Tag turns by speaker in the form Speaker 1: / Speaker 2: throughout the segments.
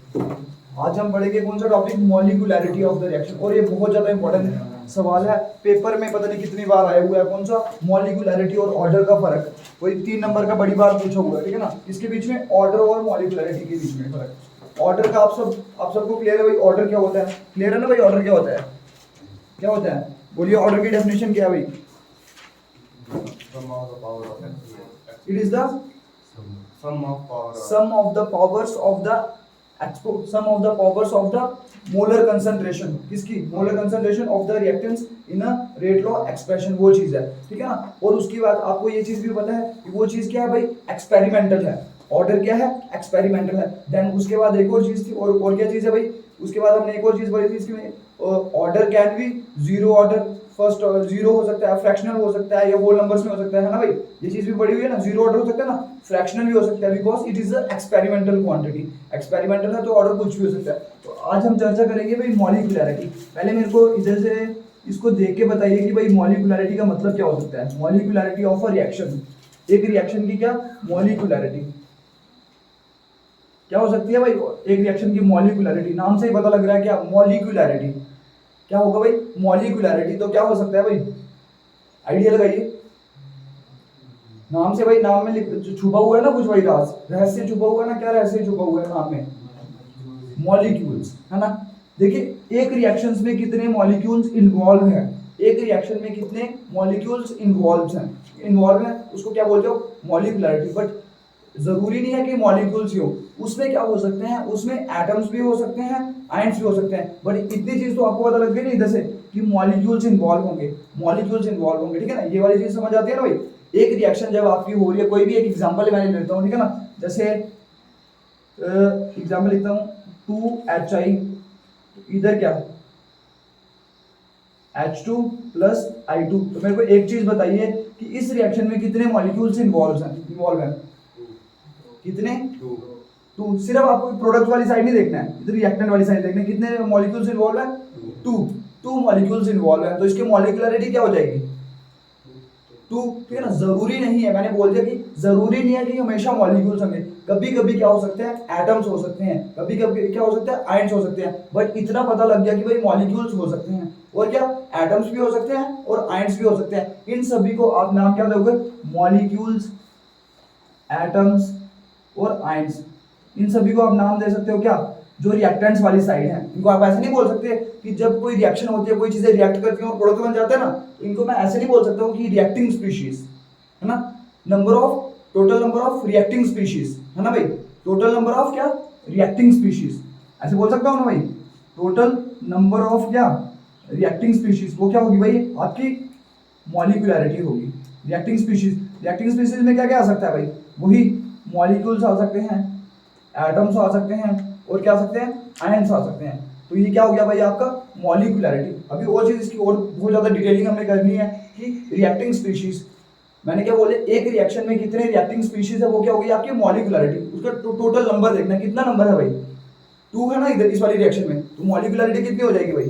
Speaker 1: आज हम पढ़ेंगे कौन सा टॉपिक, मॉलिक्यूलैरिटी ऑफ द रिएक्शन। और ये बहुत ज्यादा इंपॉर्टेंट सवाल है, पेपर में पता नहीं कितनी बार आया हुआ है। कौन सा, मॉलिक्यूलैरिटी और ऑर्डर का फर्क। कोई 3 नंबर का बड़ी बार पूछा हुआ है, ठीक है ना। इसके बीच में ऑर्डर और मॉलिक्यूलैरिटी के बीच में फर्क। ऑर्डर का आप सबको क्लियर है भाई, ऑर्डर क्या होता है, क्लियर है ना भाई। ऑर्डर क्या होता है, क्या होता है, बोलिए ऑर्डर की डेफिनेशन क्या है भाई। It is the sum of the powers of the sum of the powers of the molar concentration, किसकी, molar concentration of the reactants in a rate law expression, वो चीज है, ठीक है ना। और उसके बाद आपको ये चीज भी पता है कि वो चीज क्या है भाई, एक्सपेरिमेंटल है। ऑर्डर क्या है, एक्सपेरिमेंटल है। देन उसके बाद एक और चीज थी, और क्या चीज है भाई, उसके बाद हमने एक और चीज पढ़ी थी इसमें, order can B zero order, first zero हो सकता है, फ्रैक्शनल हो सकता है, या होल नंबर्स में हो सकता है ना भाई। ये चीज भी पड़ी हुई है ना, जीरो ऑर्डर हो सकता है ना, फ्रैक्शनल भी हो सकता है, because it is a experimental quantity. Experimental है तो ऑर्डर कुछ भी हो सकता है। तो आज हम चर्चा करेंगे भाई मॉलिक्यूलैरिटी। पहले मेरे को इधर से इसको देख के बताइए कि भाई मॉलिक्यूलैरिटी का मतलब क्या हो सकता है। मॉलिक्यूलैरिटी ऑफ अ रिएक्शन, एक रिएक्शन की क्या मॉलिक्यूलैरिटी क्या हो सकती है भाई। एक रिएक्शन की मॉलिक्यूलैरिटी, नाम से ही पता लग रहा है क्या, मॉलिक्यूलैरिटी क्या होगा भाई, मॉलिक्यूलैरिटी। तो क्या हो सकता है भाई, आइडिया लगाइए। नाम से भाई, नाम में छुपा हुआ है ना कुछ भाई, राज रहस्य छुपा हुआ है ना, क्या रहस्य छुपा हुआ है नाम में, मॉलिक्यूल्स, है ना। देखिए एक रिएक्शंस में कितने मॉलिक्यूल्स इन्वॉल्व हैं, एक रिएक्शन में कितने मॉलिक्यूल्स इन्वॉल्व हैं, उसको क्या बोलते हो, मॉलिक्यूलैरिटी। बट जरूरी नहीं है कि मॉलिक्यूल्स ही हो, उसमें क्या हो सकते हैं, उसमें एटम्स भी हो सकते हैं, आयंस भी हो सकते हैं। बट इतनी चीज तो आपको पता लग गई ना इधर से कि मॉलिक्यूल्स इन्वॉल्व होंगे, ठीक है ना। ये वाली चीज समझ आती है ना भाई। एक रिएक्शन जब आपकी हो रही है, कोई भी एक एग्जांपल मैं लेता हूँ, ठीक है ना। जैसे एग्जांपल लिखता हूँ 2HI, इधर क्या H2 प्लस I2। तो मेरे को एक चीज बताइए कि इस रिएक्शन में कितने मॉलिक्यूल्स इन्वॉल्व हैं, कितने, टू। सिर्फ आपको प्रोडक्ट वाली साइड नहीं देखना है, इधर रिएक्टेंट वाली साइड देखना है, कितने मॉलिक्यूल्स इन्वॉल्व है, टू मॉलिक्यूल्स इन्वॉल्व है। तो इसकी मॉलिक्यूलरिटी क्या हो जाएगी, टू, ठीक है ना। जरूरी नहीं है, मैंने बोल दिया कि जरूरी नहीं है कि हमेशा मॉलिक्यूल्स होंगे। कभी कभी क्या हो सकते हैं, एटम्स हो सकते हैं, कभी कभी क्या हो सकता है, आयंस हो सकते हैं। बट इतना पता लग गया कि भाई मॉलिक्यूल्स हो सकते हैं, और क्या एटम्स भी हो सकते हैं और आयंस भी हो सकते हैं। इन सभी को आप नाम क्या दोगे, मॉलिक्यूल्स, एटम्स और आयंस। इन सभी को आप नाम दे सकते हो क्या, जो रिएक्टेंट्स वाली साइड है। इनको आप ऐसे नहीं बोल सकते कि जब कोई रिएक्शन होती है, कोई चीजें रिएक्ट करती हैं और प्रोडक्ट बन जाता है ना, तो इनको मैं ऐसे नहीं बोल सकता हूँ कि रिएक्टिंग स्पीशीज, है ना। Total number of reacting species, है ना भाई। टोटल नंबर ऑफ क्या, रिएक्टिंग स्पीशीज, ऐसे बोल सकता हूँ ना भाई। टोटल नंबर ऑफ क्या, रिएक्टिंग स्पीशीज, वो क्या होगी भाई, आपकी मॉलिक्यूलैरिटी होगी। रिएक्टिंग स्पीशीज में क्या क्या आ सकता है भाई, वही मॉलिक्यूल्स आ सकते हैं, एटम्स आ सकते हैं, और क्या आ सकते हैं, आयंस आ सकते हैं। तो ये क्या हो गया भाई आपका मॉलिक्यूलैरिटी। अभी और चीज इसकी और बहुत ज्यादा डिटेलिंग हमें करनी है कि रिएक्टिंग स्पीशीज, मैंने क्या बोले, एक रिएक्शन में कितने रिएक्टिंग स्पीशीज है, वो क्या होगी आपकी मॉलिक्यूलैरिटी। उसका टोटल नंबर देखना है, कितना नंबर है भाई, 2 है ना इधर इस वाली रिएक्शन में। तो मॉलिक्यूलैरिटी कितनी हो जाएगी भाई,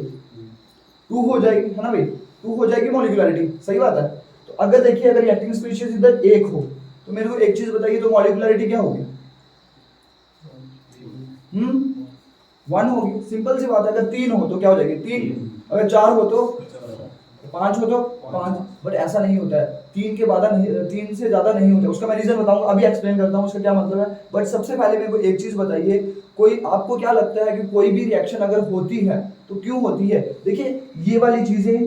Speaker 1: 2 हो जाएगी, है ना भाई। 2 हो जाएगी मॉलिक्यूलैरिटी, सही बात है। तो अगर देखिए, अगर रिएक्टिंग स्पीशीज इधर 1 हो, तो मेरे को एक चीज बताइए, तो मॉलिक्यूलैरिटी क्या होगी, 1 होगी। सिंपल सी बात है। अगर 3 हो तो क्या हो जाएगी, 3। अगर 4 हो तो 5 हो तो 5। बट ऐसा नहीं होता है, 3 के बाद नहीं, 3 से ज्यादा नहीं होता। उसका मैं रीजन बताऊंगा, अभी एक्सप्लेन करता हूँ उसका क्या मतलब है। बट सबसे पहले मेरे को एक चीज बताइए, कोई आपको क्या लगता है कि कोई भी रिएक्शन अगर होती है तो क्यों होती है। देखिए ये वाली चीजें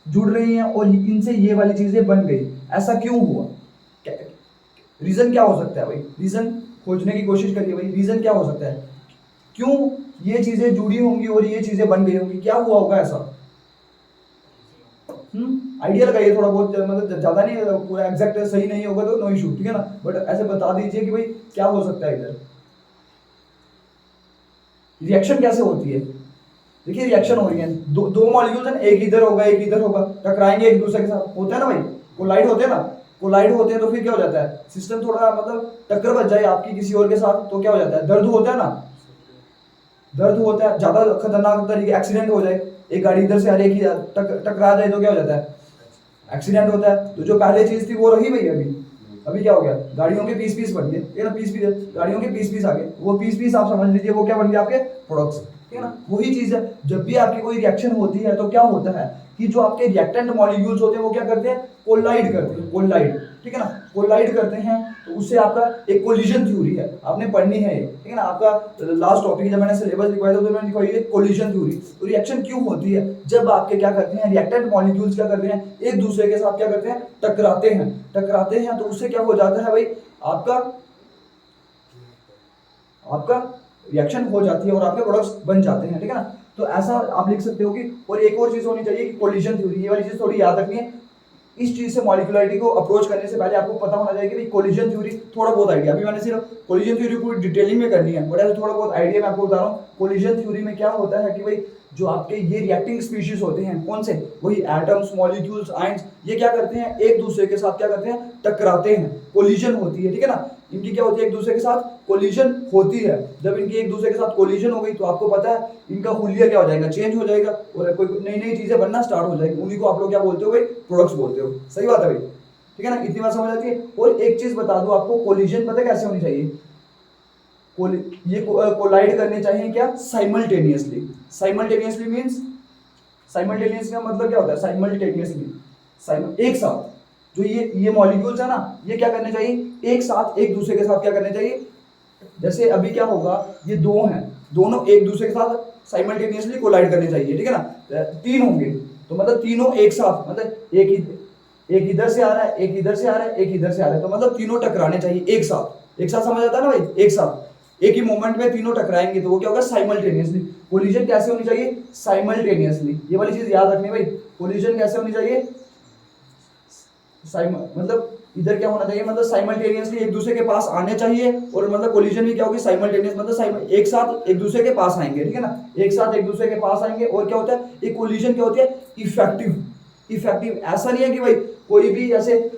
Speaker 1: जुड़ रही हैं और इनसे ये वाली चीजें बन गई, ऐसा क्यों हुआ, रीजन क्या हो सकता है भाई, रीजन खोजने की कोशिश करिए भाई। रीजन क्या हो सकता है, क्यों ये चीजें जुड़ी होंगी और ये चीजें बन गई होंगी, क्या हुआ होगा ऐसा। आइडिया लगाइए थोड़ा बहुत, मतलब ज्यादा नहीं, पूरा एग्जैक्ट सही नहीं होगा तो नो इशू, ठीक है ना। बट ऐसे बता दीजिए कि भाई क्या हो सकता है इधर, रिएक्शन कैसे होती है। देखिए रिएक्शन हो रही है, दो मॉलिक्यूल्स हैं, एक इधर होगा एक इधर होगा, टकराएंगे एक दूसरे के साथ, होता है ना भाई, कोलाइड होते हैं ना, कोलाइड होते हैं तो फिर क्या हो जाता है, सिस्टम थोड़ा मतलब टक्कर बच जाए आपकी किसी और के साथ तो क्या हो जाता है, दर्द होता है ना, दर्द होता है, ज्यादा खतरनाक तरीके एक्सीडेंट हो जाए, एक गाड़ी इधर से आ रही है टकरा जाए तो क्या हो जाता है, एक्सीडेंट होता है। तो जो पहले चीज थी वो रही भाई, अभी क्या हो गया, गाड़ियों के पीस बन गए, ठीक है ना, पीस गाड़ियों के पीस आ गए, वो पीस आप समझ लीजिए वो क्या बन गए आपके प्रोडक्ट्स, ठीक है ना। वही चीज है, जब भी आपकी कोई रिएक्शन होती है तो क्या होता है कि जो आपके रिएक्टेंट मॉलिक्यूल्स होते हैं वो क्या करते हैं, कोलाइड करते हैं, कोलाइड, ठीक है ना, कोलाइड करते हैं, तो उससे आपका एक कोलिजन थ्योरी है, आपने पढ़नी है ये, ठीक है ना, आपका लास्ट टॉपिक जब मैंने सिलेबस लिखवाया था तो मैंने लिखवाई है कोलिजन थ्योरी। तो रिएक्शन क्यों होती है, जब आपके क्या करते हैं रिएक्टेंट मॉलिक्यूल्स क्या करते हैं, एक दूसरे के साथ क्या करते हैं, टकराते हैं, तो उससे क्या हो जाता है भाई, आपका रिएक्शन हो जाती है और आपके प्रोडक्ट्स बन जाते हैं, ठीक है ना। तो ऐसा आप लिख सकते हो कि, और एक और चीज होनी चाहिए कि कोलिजन थ्योरी, ये वाली चीज थोड़ी याद रखनी है। इस चीज से मॉलिक्युलरिटी को अप्रोच करने से पहले आपको पता होना चाहिए कि भाई कोलिजन थ्योरी थोड़ा बहुत आइडिया, अभी मैंने सिर्फ कोलिजन थ्योरी पूरी डिटेलिंग में करनी है, बट ऐसे थोड़ा बहुत आइडिया मैं आपको बता रहा हूँ। कोलिजन थ्योरी में क्या होता है कि भाई जो आपके ये रिएक्टिंग स्पीशीज होते हैं, कौन से, वही एटम्स, मॉलिक्यूल्स, आयंस, ये क्या करते हैं, एक दूसरे के साथ क्या करते हैं, टकराते हैं, कोलिजन होती है, ठीक है ना, इनकी क्या होती है, एक दूसरे के साथ कोलिजन होती है। जब इनकी एक दूसरे के साथ कोलिजन हो गई तो आपको पता है इनका हुलिया क्या हो जाएगा, चेंज हो जाएगा, और कोई नई नई चीजें बनना स्टार्ट हो जाएगी, उन्हीं को आप लोग क्या बोलते हो भाई, प्रोडक्ट्स बोलते हो। सही बात है भाई, ठीक है ना, इतनी बात समझ आती है। और एक चीज बता दो आपको, कोलिजन पता कैसे होनी चाहिए, ये कोलाइड करने चाहिए क्या, साइमल्टेनियसली। साइमल्टेनियसली मींस, साइमल्टेनियस का मतलब क्या होता है, साइमल्टेनियसली, एक साथ, जो ये मॉलिक्यूल्स है ना, ये क्या करने चाहिए, एक साथ एक दूसरे के साथ क्या करने चाहिए। जैसे अभी क्या होगा, ये दो हैं, दोनों एक दूसरे के साथ साइमल्टेनियसली कोलाइड करने चाहिए, ठीक है ना, तीन होंगे तो मतलब तीनों एक साथ, मतलब एक इधर से आ रहा है, एक इधर से आ रहा है, एक इधर से आ रहा है, तो मतलब तीनों टकराने चाहिए एक साथ, समझ आता है ना भाई, एक साथ एक ही मोमेंट में तीनों टकराएंगे तो वो क्या होगा, साइमल्टेनियसली। कोलिजन कैसे होनी चाहिए, साइमल्टेनियसली, ये वाली चीज याद रखनी भाई, कोलिजन कैसे होनी चाहिए, मतलब इधर क्या होना चाहिए, मतलब साइमल्टेनियसली एक दूसरे के पास आने चाहिए, और मतलब कोलिजन भी क्या होगी, साइमल्टेनियस, मतलब एक साथ एक दूसरे के पास आएंगे, ठीक है ना, एक साथ एक दूसरे के पास आएंगे। और क्या होता है, एक कोलिजन क्या होती है, इफेक्टिव, ऐसा नहीं है कि भाई कोई भी ऐसे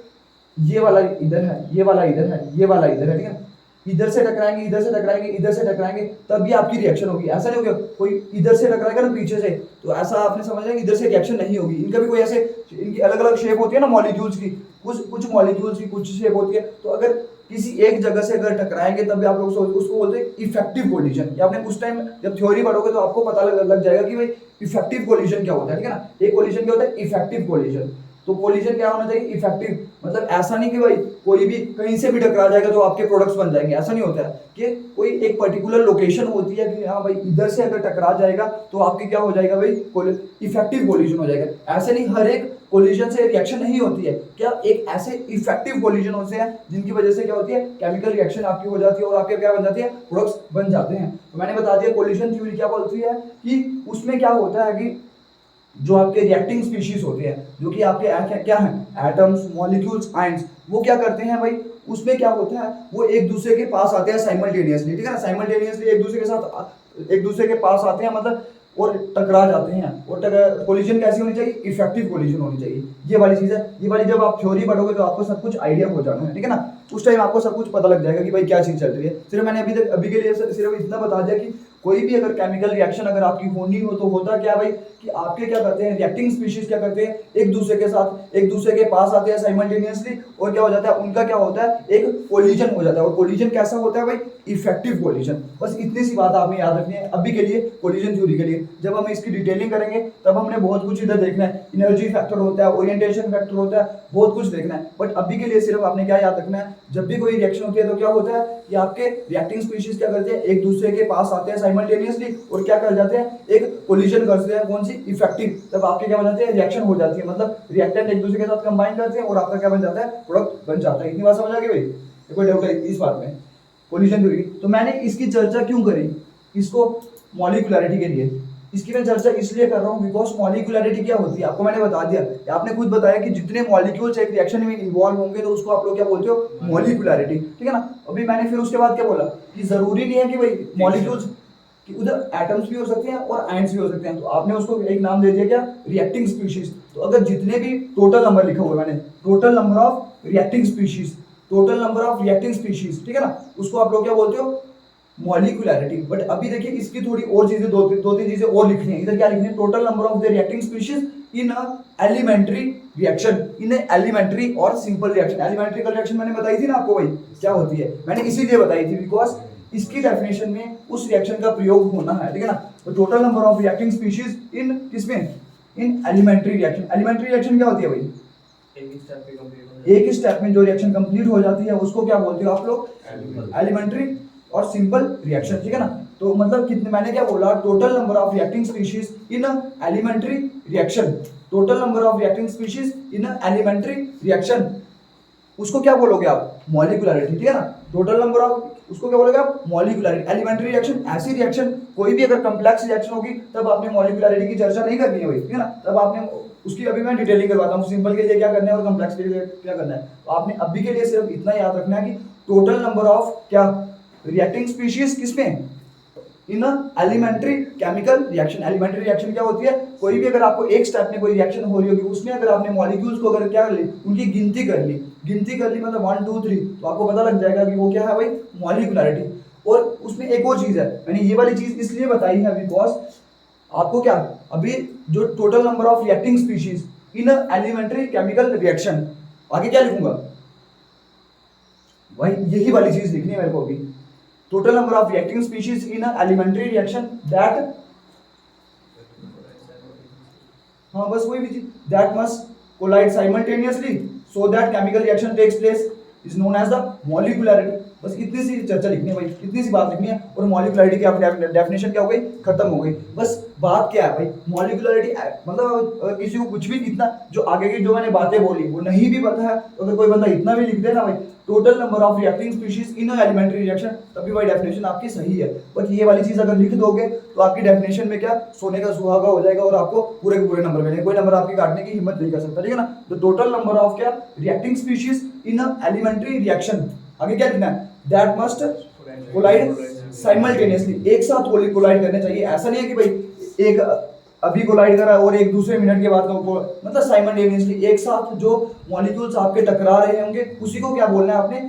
Speaker 1: ये वाला इधर है, ये वाला इधर है, ये वाला इधर है, ठीक है, इधर से टकराएंगे, इधर से टकराएंगे, इधर से टकराएंगे, तभी आपकी रिएक्शन होगी। ऐसा नहीं होगा कोई इधर से टकराएगा ना पीछे से, तो ऐसा आपने समझ लिया इधर से रिएक्शन नहीं होगी। इनका भी कोई ऐसे, इनकी अलग अलग शेप होती है ना मॉलिक्यूल्स की, कुछ मॉलिक्यूल्स की कुछ शेप होती है, तो अगर किसी एक जगह से अगर टकराएंगे तभी आप लोग उसको बोलते हैं इफेक्टिव कोलिजन। या आपने उस टाइम जब थ्योरी पढ़ोगे तो आपको पता लग जाएगा कि भाई इफेक्टिव कोलिजन क्या होता है, ठीक है ना। एक कोलिजन क्या होता है, इफेक्टिव कोलिजन। तो कोलिजन क्या होना चाहिए, इफेक्टिव, मतलब ऐसा नहीं कि भाई कोई भी कहीं से भी टकरा जाएगा तो आपके प्रोडक्ट्स बन जाएंगे, ऐसा नहीं होता है कि कोई एक पर्टिकुलर लोकेशन होती है कि हाँ भाई इधर से अगर टकरा जाएगा तो आपके क्या हो जाएगा भाई, इफेक्टिव कोलिजन हो जाएगा। ऐसे नहीं, हर एक कोलिजन से रिएक्शन नहीं होती है, क्या एक ऐसे इफेक्टिव कोलिजन होते हैं जिनकी वजह से क्या होती है, केमिकल रिएक्शन आपकी हो जाती है और आपके क्या बन जाती है, प्रोडक्ट्स बन जाते हैं। तो मैंने बता दिया कोलिजन थ्योरी क्या बोलती है कि उसमें क्या होता है कि जो आपके रिएक्टिंग स्पीशीज होते हैं, जो कि आपके क्या हैं, एटम्स, मॉलिक्यूल्स, आयंस, वो क्या करते हैं भाई, उसमें क्या होता है, वो एक दूसरे के पास आते हैं साइमल्टेनियसली, ठीक है ना, साइमल्टेनियसली एक दूसरे के पास आते हैं, मतलब और टकरा जाते हैं। और कोलिजन कैसी होनी चाहिए, इफेक्टिव कोलिजन होनी चाहिए। ये वाली चीज है, ये वाली जब आप थ्योरी पढ़ोगे तो आपको सब कुछ आइडिया हो जाना है, ठीक है ना, उस टाइम आपको सब कुछ पता लग जाएगा कि भाई क्या चीज चल रही है। सिर्फ मैंने अभी के लिए सिर्फ इतना बता दिया कि कोई भी अगर केमिकल रिएक्शन अगर आपकी होनी हो तो होता क्या भाई कि आपके क्या करते हैं, रिएक्टिंग स्पीशीज क्या करते हैं, एक दूसरे के पास आते हैं साइमल्टेनियसली, और क्या हो जाता है, उनका क्या होता है, एक कोलिजन हो जाता है। और कोलिजन कैसा होता है भाई, इफेक्टिव कोलिजन। बस इतनी सी बात आपने याद रखनी है अभी के लिए कोलिजन थ्योरी के लिए। जब हम इसकी डिटेलिंग करेंगे तब हमने बहुत कुछ इधर देखना है, एनर्जी फैक्टर होता है, ओरिएंटेशन फैक्टर होता है, बहुत कुछ देखना है। बट अभी के लिए सिर्फ आपने क्या याद रखना है, जब भी कोई रिएक्शन होती है तो क्या होता है कि आपके रिएक्टिंग स्पीशीज क्या करते हैं, एक दूसरे के पास आते हैं साइमल्टेनियसली, और क्या कर जाते हैं, एक कोलिजन करते हैं, कौन सी, इफेक्टिव। तब आपके क्या बन जाते हैं, रिएक्शन हो जाती है, मतलब रिएक्टेंट एक दूसरे के साथ कंबाइन करते हैं और आपका क्या बन जाता है, प्रोडक्ट बन जाता है। इतनी बात समझ आ गई भाई, कोई डाउट है इस बात में, कोलिजन थ्योरी। तो मैंने इसकी चर्चा क्यों करी, इसको मॉलिक्युलरिटी के लिए इसकी मैं चर्चा इसलिए कर रहा हूँ बिकॉज मॉलिक्युलरिटी क्या होती है आपको मैंने बता दिया, आपने खुद बताया कि जितने मॉलिक्यूल्स एक रिएक्शन में इन्वॉल्व होंगे तो उसको आप लोग क्या बोलते हो, मॉलिक्युलरिटी, ठीक है ना। अभी मैंने फिर उसके बाद क्या बोला कि जरूरी नहीं है कि भाई मॉलिक्यूल्स कि उधर एटम्स भी हो सकते हैं और आयंस भी हो सकते हैं, तो आपने उसको एक नाम दे दिया क्या, रिएक्टिंग स्पीशीज। तो अगर जितने भी टोटल नंबर लिखा हुआ है मैंने, total number of reacting species, ठीक है ना, उसको आप लोग क्या बोलते हो, मॉलिक्युलरिटी। बट अभी देखिए इसकी थोड़ी और चीजें दो तीन चीजें और लिखनी है। इधर क्या लिखनी है, total number of the reacting species in elementary reaction, in elementary और सिंपल रिएक्शन। एलिमेंट्रिकल रिएक्शन मैंने बताई थी ना आपको भाई क्या होती है, मैंने इसीलिए बताई थी बिकॉज इसकी डेफिनेशन में उस रिएक्शन का प्रयोग होना है, ठीक है ना। तो total number of reacting species in किसमें, in elementary reaction. Elementary reaction क्या होती है भाई, एक ही स्टेप में जो रिएक्शन कंप्लीट हो जाती है उसको क्या बोलते हो आप लोग, एलिमेंट्री और सिंपल रिएक्शन, ठीक है ना। तो मतलब कितने, मैंने क्या बोला, total number of reacting species in elementary reaction, total number of reacting species in elementary reaction, उसको क्या बोलोगे आप, मॉलिक्यूलरिटी, ठीक है ना। टोटल नंबर ऑफ, उसको क्या बोलोगे आप, मॉलिक्यूलरिटी। एलिमेंट्री रिएक्शन ऐसी रिएक्शन, कोई भी अगर कॉम्प्लेक्स रिएक्शन होगी तब आपने मॉलिक्यूलरिटी की चर्चा नहीं करनी है भाई, ठीक है ना। तब आपने उसकी, अभी मैं डिटेलिंग करवाता हूँ, सिंपल के लिए क्या करना है और कॉम्प्लेक्स के लिए क्या करना है। तो आपने अभी के लिए सिर्फ इतना याद रखना है कि टोटल नंबर ऑफ क्या रिएक्टिंग स्पीशीज किसमें, in elementary chemical reaction. Elementary reaction क्या होती है, कोई भी अगर आपको एक स्टेप में कोई रिएक्शन हो रही होगी उसमें अगर आपने मॉलिक्यूल्स को अगर क्या कर ली, उनकी गिनती कर ली मतलब 1 2 3, तो आपको पता लग जाएगा कि वो क्या है भाई, मॉलिक्यूलरिटी। और उसमें एक और चीज है, मैंने ये वाली चीज इसलिए बताई है बिकॉज आपको क्या, अभी जो total number of reacting species in elementary chemical reaction, आगे क्या लिखूंगा भाई, यही वाली चीज लिखनी है मेरे को अभी। Total number of reacting species in elementary reaction that, हाँ बस वही भी चीज, that must collide simultaneously so that chemical reaction takes place is known as the molecularity. बस इतनी सी चर्चा लिखनी है भाई, इतनी सी बात लिखनी है और मॉलिक्यूलरिटी की आपकी डेफिनेशन क्या हो गई, खत्म हो गई। बस बात क्या है भाई, मॉलिक्यूलरिटी मतलब किसी को कुछ भी इतना, जो आगे की जो मैंने बातें बोली वो नहीं भी पता है तो अगर कोई बंदा इतना भी लिख दे ना भाई, total number of reacting species in elementary reaction, तभी भाई डेफिनेशन आपकी सही है। बट ये वाली चीज अगर लिख दोगे तो आपकी डेफिनेशन में क्या, सोने का सुहागा हो जाएगा और आपको पूरे के पूरे नंबर मिलेंगे, कोई नंबर आपके काटने की हिम्मत नहीं कर सकता, ठीक है ना। तो टोटल नंबर ऑफ क्या reacting species in elementary reaction, आगे क्या लिखना है, दैट मस्ट कोलाइड साइमल्टेनियसली, एक साथ कोलाइड करने चाहिए। ऐसा नहीं है कि भाई एक अभी कोलाइड करा और एक दूसरे मिनट के बाद मतलब साइमल्टेनियसली एक साथ जो मॉलिक्यूल्स आपके टकरा रहे होंगे उसी को क्या बोलना है आपने,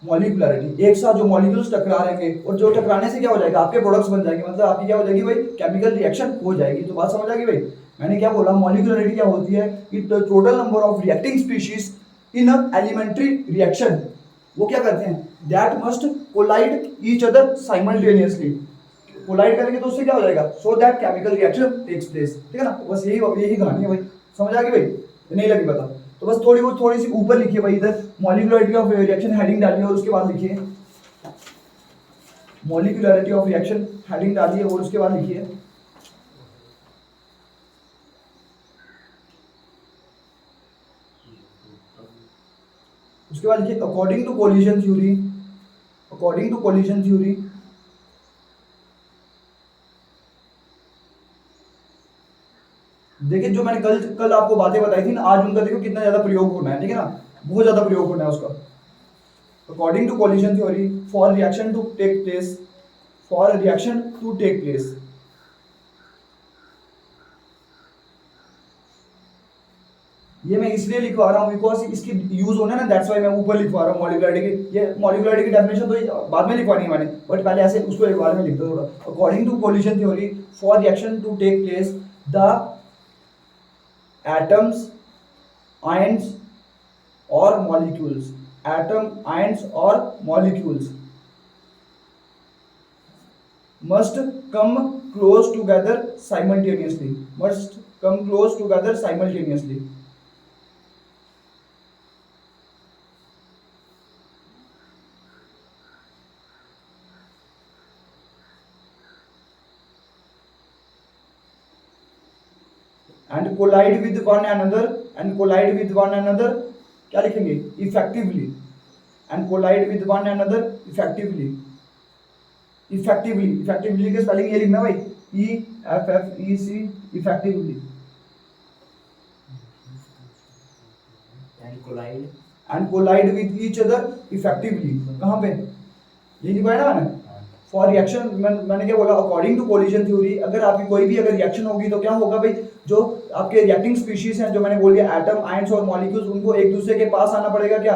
Speaker 1: मॉलिक्यूलरिटी। एक साथ जो मॉलिक्यूल्स टकरा रहे होंगे और जो टकराने से क्या हो जाएगा, आपके प्रोडक्ट्स बन जाएंगे, मतलब आपकी क्या हो जाएगी भाई, केमिकल रिएक्शन हो जाएगी। तो बात समझ आ गई भाई, मैंने क्या बोला, मॉलिक्यूलरिटी क्या होती है, it total number of reacting species in elementary reaction, वो क्या करते हैं, that must collide each other simultaneously, collide करेंगे तो उससे क्या हो जाएगा, so that chemical reaction takes place, ठीक है ना। बस यही कहानी है भाई, समझ आ गई भाई, नहीं लगी पता तो बस थोड़ी सी ऊपर लिखिए भाई, इधर मॉलिक्यूलरिटी ऑफ रिएक्शन हेडिंग डालिए और उसके बाद लिखिए मॉलिक्यूलरिटी ऑफ रिएक्शन हेडिंग डालिए और उसके बाद लिखिए according to collision theory, according to collision theory देखिए, जो मैंने कल आपको बातें बताई थी ना, आज उनका देखो कितना ज्यादा प्रयोग होना है, ठीक है ना, बहुत ज्यादा प्रयोग होना है उसका। According to collision theory for reaction to take place, for reaction to take place, ये मैं इसलिए लिखवा रहा हूँ बिकॉज इसकी यूज होना है ना, दैट्स व्हाई मैं ऊपर लिखवा रहा हूँ मॉलिक्यूलरिटी की। ये मॉलिक्यूलरिटी की डेफिनेशन तो बाद में लिखवानी है मैंने, बट पहले ऐसे उसको एक बार में लिख दो थोड़ा। According to collision theory for reaction to take place the atoms, ions or molecules, atom, ions or molecules must come close together simultaneously, must come close together simultaneously. And collide with one another, and collide with one another, क्या लिखेंगे, effectively, and collide with one another effectively, effectively के spelling ये लिखना भाई, EFFEC, effectively, and collide with each other effectively, कहाँ पे, ये लिखा है ना मैंने, फॉर रिएक्शन, मैंने क्या बोला, अकॉर्डिंग टू कोलिजन थ्योरी, अगर आपकी कोई भी अगर रिएक्शन होगी तो क्या होगा भाई, जो आपके रिएक्टिंग स्पीशीज हैं, जो मैंने बोल दिया एटम, आयंस और मॉलिक्यूल्स, उनको एक दूसरे के पास आना पड़ेगा, क्या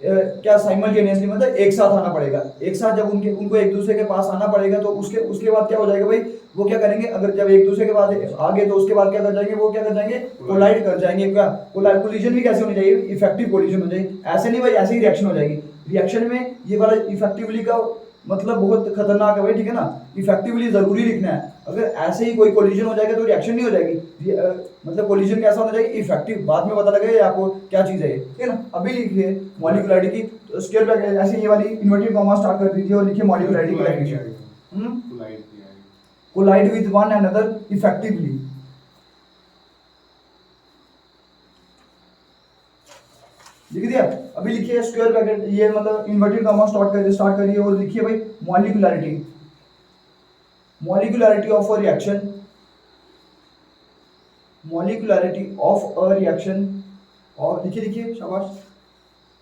Speaker 1: क्या साइमल्टेनियसली मतलब एक साथ आना पड़ेगा। एक साथ जब उनको एक दूसरे के पास आना पड़ेगा तो उसके बाद क्या हो जाएगा भाई, वो क्या करेंगे, अगर जब एक दूसरे के पास आ गए तो उसके बाद क्या कर जाएंगे, वो क्या कर जाएंगे, कोलाइड कर जाएंगे। क्या कोलिजन भी कैसे होनी चाहिए, इफेक्टिव कोलिजन हो जाएगी। ऐसे नहीं भाई ऐसे ही रिएक्शन हो जाएगी। रिएक्शन में ये वाला इफेक्टिवली का मतलब बहुत खतरनाक है भाई, ठीक है ना, इफेक्टिवली जरूरी लिखना है। अगर ऐसे ही कोई कोलिजन हो जाएगा तो रिएक्शन नहीं हो जाएगी। मतलब कोलिजन कैसा होना चाहिए, इफेक्टिव। बाद में पता लगेगा आपको क्या चीज है ये, ठीक है ना। अभी लिखिए मॉलिक्यूलरिटी की स्केल ब्रैकेट, ऐसे ये वाली इन्वर्टेड कॉमा स्टार्ट कर दीजिए और लिखिए मॉलिक्यूलरिटी की definition. Collide with one another effectively. लिख दिया। अभी लिखिए स्क्वायर ब्रैकेट, ये मतलब इन्वर्टेड कॉमा स्टार्ट करिए और लिखिए भाई molecularity, molecularity of a reaction, molecularity of a reaction. और लिखिए लिखिए शाबाश,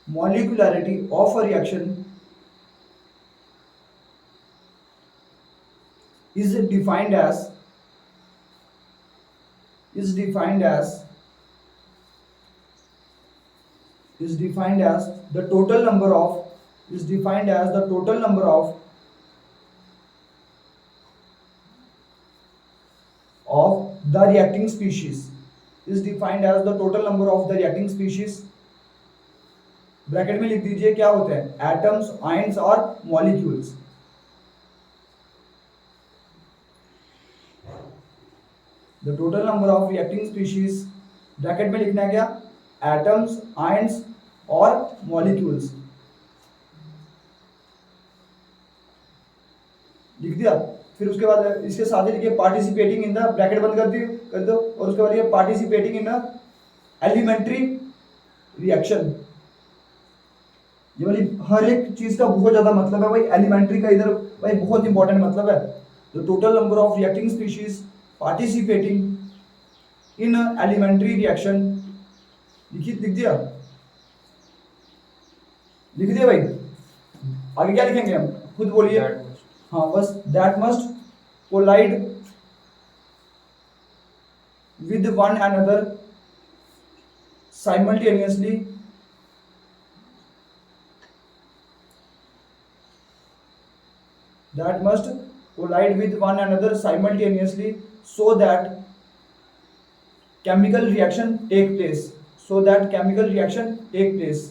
Speaker 1: molecularity of a reaction is defined as is defined as is defined as the total number of is defined as the total number of the reacting species is defined as the total number of the reacting species। Bracket में लिख दीजिए क्या होते हैं, atoms, ions और molecules. the total number of reacting species, bracket में लिखना है क्या, एटम्स, आयंस और मॉलिक्यूल्स। लिख दिया। फिर उसके बाद इसके साथ ही लिखिए पार्टिसिपेटिंग इन द, ब्रैकेट बंद कर दो और उसके बाद ये participating in the elementary reaction. ये वाली हर एक चीज का बहुत ज्यादा मतलब है भाई, एलिमेंट्री का इधर भाई बहुत इंपॉर्टेंट मतलब है। The total number of reacting species participating in elementary reaction. लिख दिया, लिख दिया भाई। आगे क्या लिखेंगे हम, खुद बोलिए। हाँ बस, that must collide with one another simultaneously, that must collide with one another simultaneously so that chemical reaction take place, so that chemical reaction take place।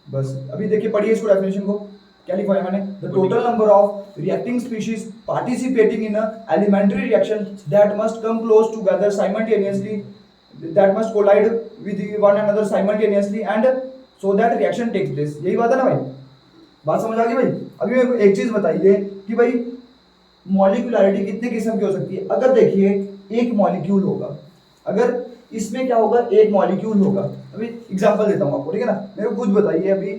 Speaker 1: बस अभी देखिए पढ़िए इसको, डेफिनेशन को क्या लिखा है मैंने, the total number of reacting species participating in a elementary reaction that must come close together simultaneously, that must collide with one another simultaneously and so that reaction takes place। यही बात है ना भाई, बात समझ आ गई भाई। अभी मेरे को एक चीज बताइए कि भाई मॉलिक्यूलरिटी कितने किस्म की हो सकती है। अगर देखिए एक मॉलिक्यूल होगा, अगर इसमें क्या होगा, एक मॉलिक्यूल होगा। अभी एग्जांपल देता हूँ आपको, ठीक है ना। मेरे को खुद बताइए, अभी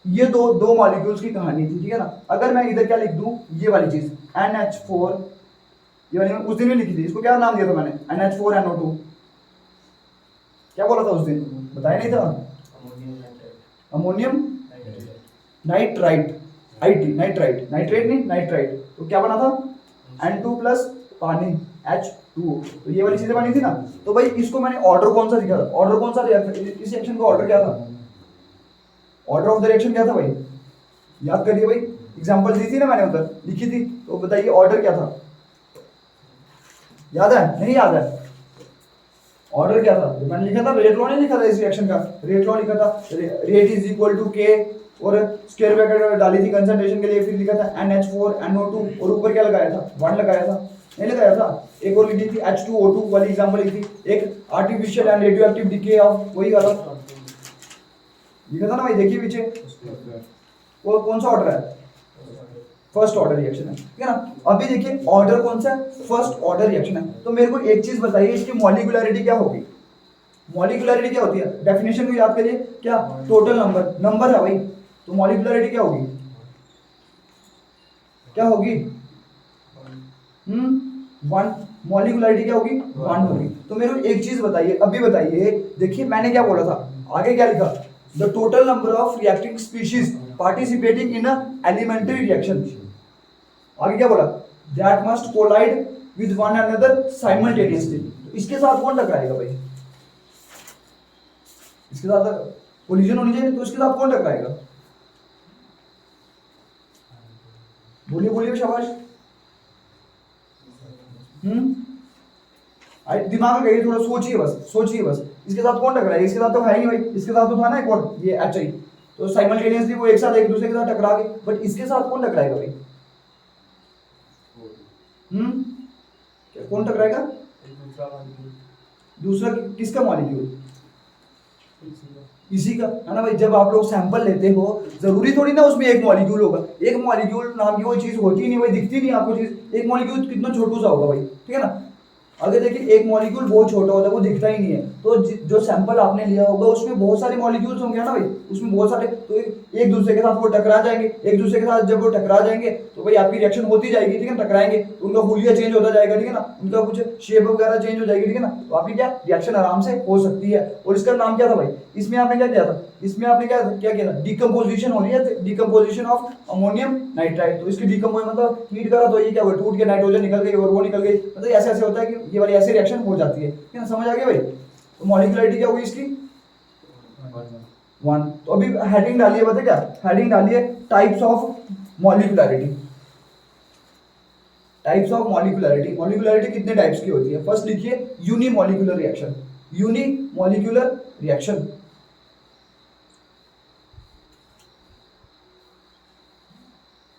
Speaker 1: ये दो मॉलिक्यूल्स की कहानी थी, ठीक है ना। अगर मैं इधर क्या लिख दूं, ये वाली चीज NH4, ये वाली उस दिन में लिखी थी, इसको क्या नाम दिया था मैंने, NH4NO2। क्या बोला था उस दिन, बताया नहीं था, ammonium nitrite, IT nitrite, nitrate नहीं नाइट्राइट। तो क्या बना था, N2 प्लस पानी H2। तो ये वाली चीजें बनी थी ना। तो भाई इसको मैंने ऑर्डर कौन सा दिया था, ऑर्डर कौन सा दिया था, इस रिएक्शन का ऑर्डर क्या था, ऑर्डर ऑफ द रिएक्शन क्या था भाई, याद करिए भाई। एग्जांपल दी थी ना मैंने उधर, लिखी थी, तो बताइए ऑर्डर क्या था, याद है नहीं याद है, ऑर्डर क्या था, मैंने लिखा था रेट लॉ नहीं लिखा था इस रिएक्शन का, रेट लॉ लिखा था, रेट इज इक्वल टू के और स्क्वायर ब्रैकेट डाली थी कंसंट्रेशन के लिए, फिर लिखा था NH4NO2 और ऊपर क्या लगाया था, 1 लगाया था, नहीं लगाया था। एक और लिखी थी H2O2 वाली एग्जांपल लिखी थी, एक artificial and radioactive decay of, वही वाला लिखा था ना भाई। देखिए पीछे वो कौन सा ऑर्डर है, फर्स्ट ऑर्डर रिएक्शन है, ठीक है ना। अभी देखिए ऑर्डर कौन सा है, फर्स्ट ऑर्डर रिएक्शन है। तो मेरे को एक चीज बताइए, इसकी मॉलिक्यूलरिटी क्या होगी, मॉलिक्यूलरिटी क्या होती है, डेफिनेशन को याद करिए, क्या, टोटल नंबर है भाई। तो मॉलिक्यूलरिटी क्या होगी, क्या होगी, 1। मॉलिक्यूलरिटी क्या होगी, 1 होगी। तो मेरे को एक चीज बताइए, अभी बताइए, देखिए मैंने क्या बोला था, आगे क्या लिखा, the total number of reacting species participating in a elementary reaction. आगे क्या बोला, that must collide with one another simultaneously. इसके साथ कौन टकराएगा भाई? इसके साथ कोलिजन होनी चाहिए, तो इसके साथ कौन टकराएगा? बोलिए बोलिए, शाबाश। दिमाग लगाइए, थोड़ा सोचिए, बस सोचिए बस। इसके साथ कौन टकराएगा? इसके साथ तो है नहीं भाई, इसके साथ तो था ना एक और, ये HI, तो साइमल्टेनियसली वो एक साथ एक दूसरे के साथ टकरा गए, बट इसके साथ कौन टकराएगा भाई? कौन टकराएगा? दूसरा किसका मॉलिक्यूल? इसी का, है ना भाई। जब आप लोग सैंपल लेते हो, जरूरी थोड़ी ना उसमें एक मॉलिक्यूल होगा। एक मॉलिक्यूल नाम की कोई चीज होती नहीं भाई, दिखती नहीं आपको चीज। एक मॉलिक्यूल कितना छोटू सा होगा भाई, ठीक है ना। अगर देखिए एक मॉलिक्यूल बहुत छोटा होता है, वो दिखता ही नहीं है, तो जो सैंपल आपने लिया होगा उसमें बहुत सारे मॉलिक्यूल्स होंगे ना भाई, उसमें बहुत सारे, तो एक दूसरे के साथ वो टकरा जाएंगे। एक दूसरे के साथ जब वो टकरा जाएंगे तो भाई आपकी रिएक्शन होती जाएगी, ठीक है, टकराएंगे तो उनका हुलिया चेंज होता जाएगा, ठीक है ना, उनका कुछ शेप वगैरह चेंज हो जाएगी, ठीक है ना, तो आपकी क्या रिएक्शन आराम से हो सकती है। और इसका नाम क्या था भाई? इसमें आपने क्या किया था? इसमें आपने क्या क्या किया था? डिकम्पोजिशन हो रही है, डिकम्पोजिशन ऑफ अमोनियम नाइट्राइड। तो इसकी डिकम्पोज मतलब हीट करा तो ये क्या हुआ? टूट के नाइट्रोजन निकल गई और वो निकल गई, मतलब ऐसे ऐसे होता है कि ये वाली ऐसी रिएक्शन हो जाती है, ठीक है ना, समझ आ गया भाई। तो मॉलिक्यूलरिटी क्या होगी इसकी? 1। तो अभी हेडिंग डालिए, पता क्या हेडिंग डालिए? Types of molecularity. Types of molecularity. Molecularity कितने टाइप्स की होती है? फर्स्ट लिखिए unimolecular reaction. Unimolecular reaction,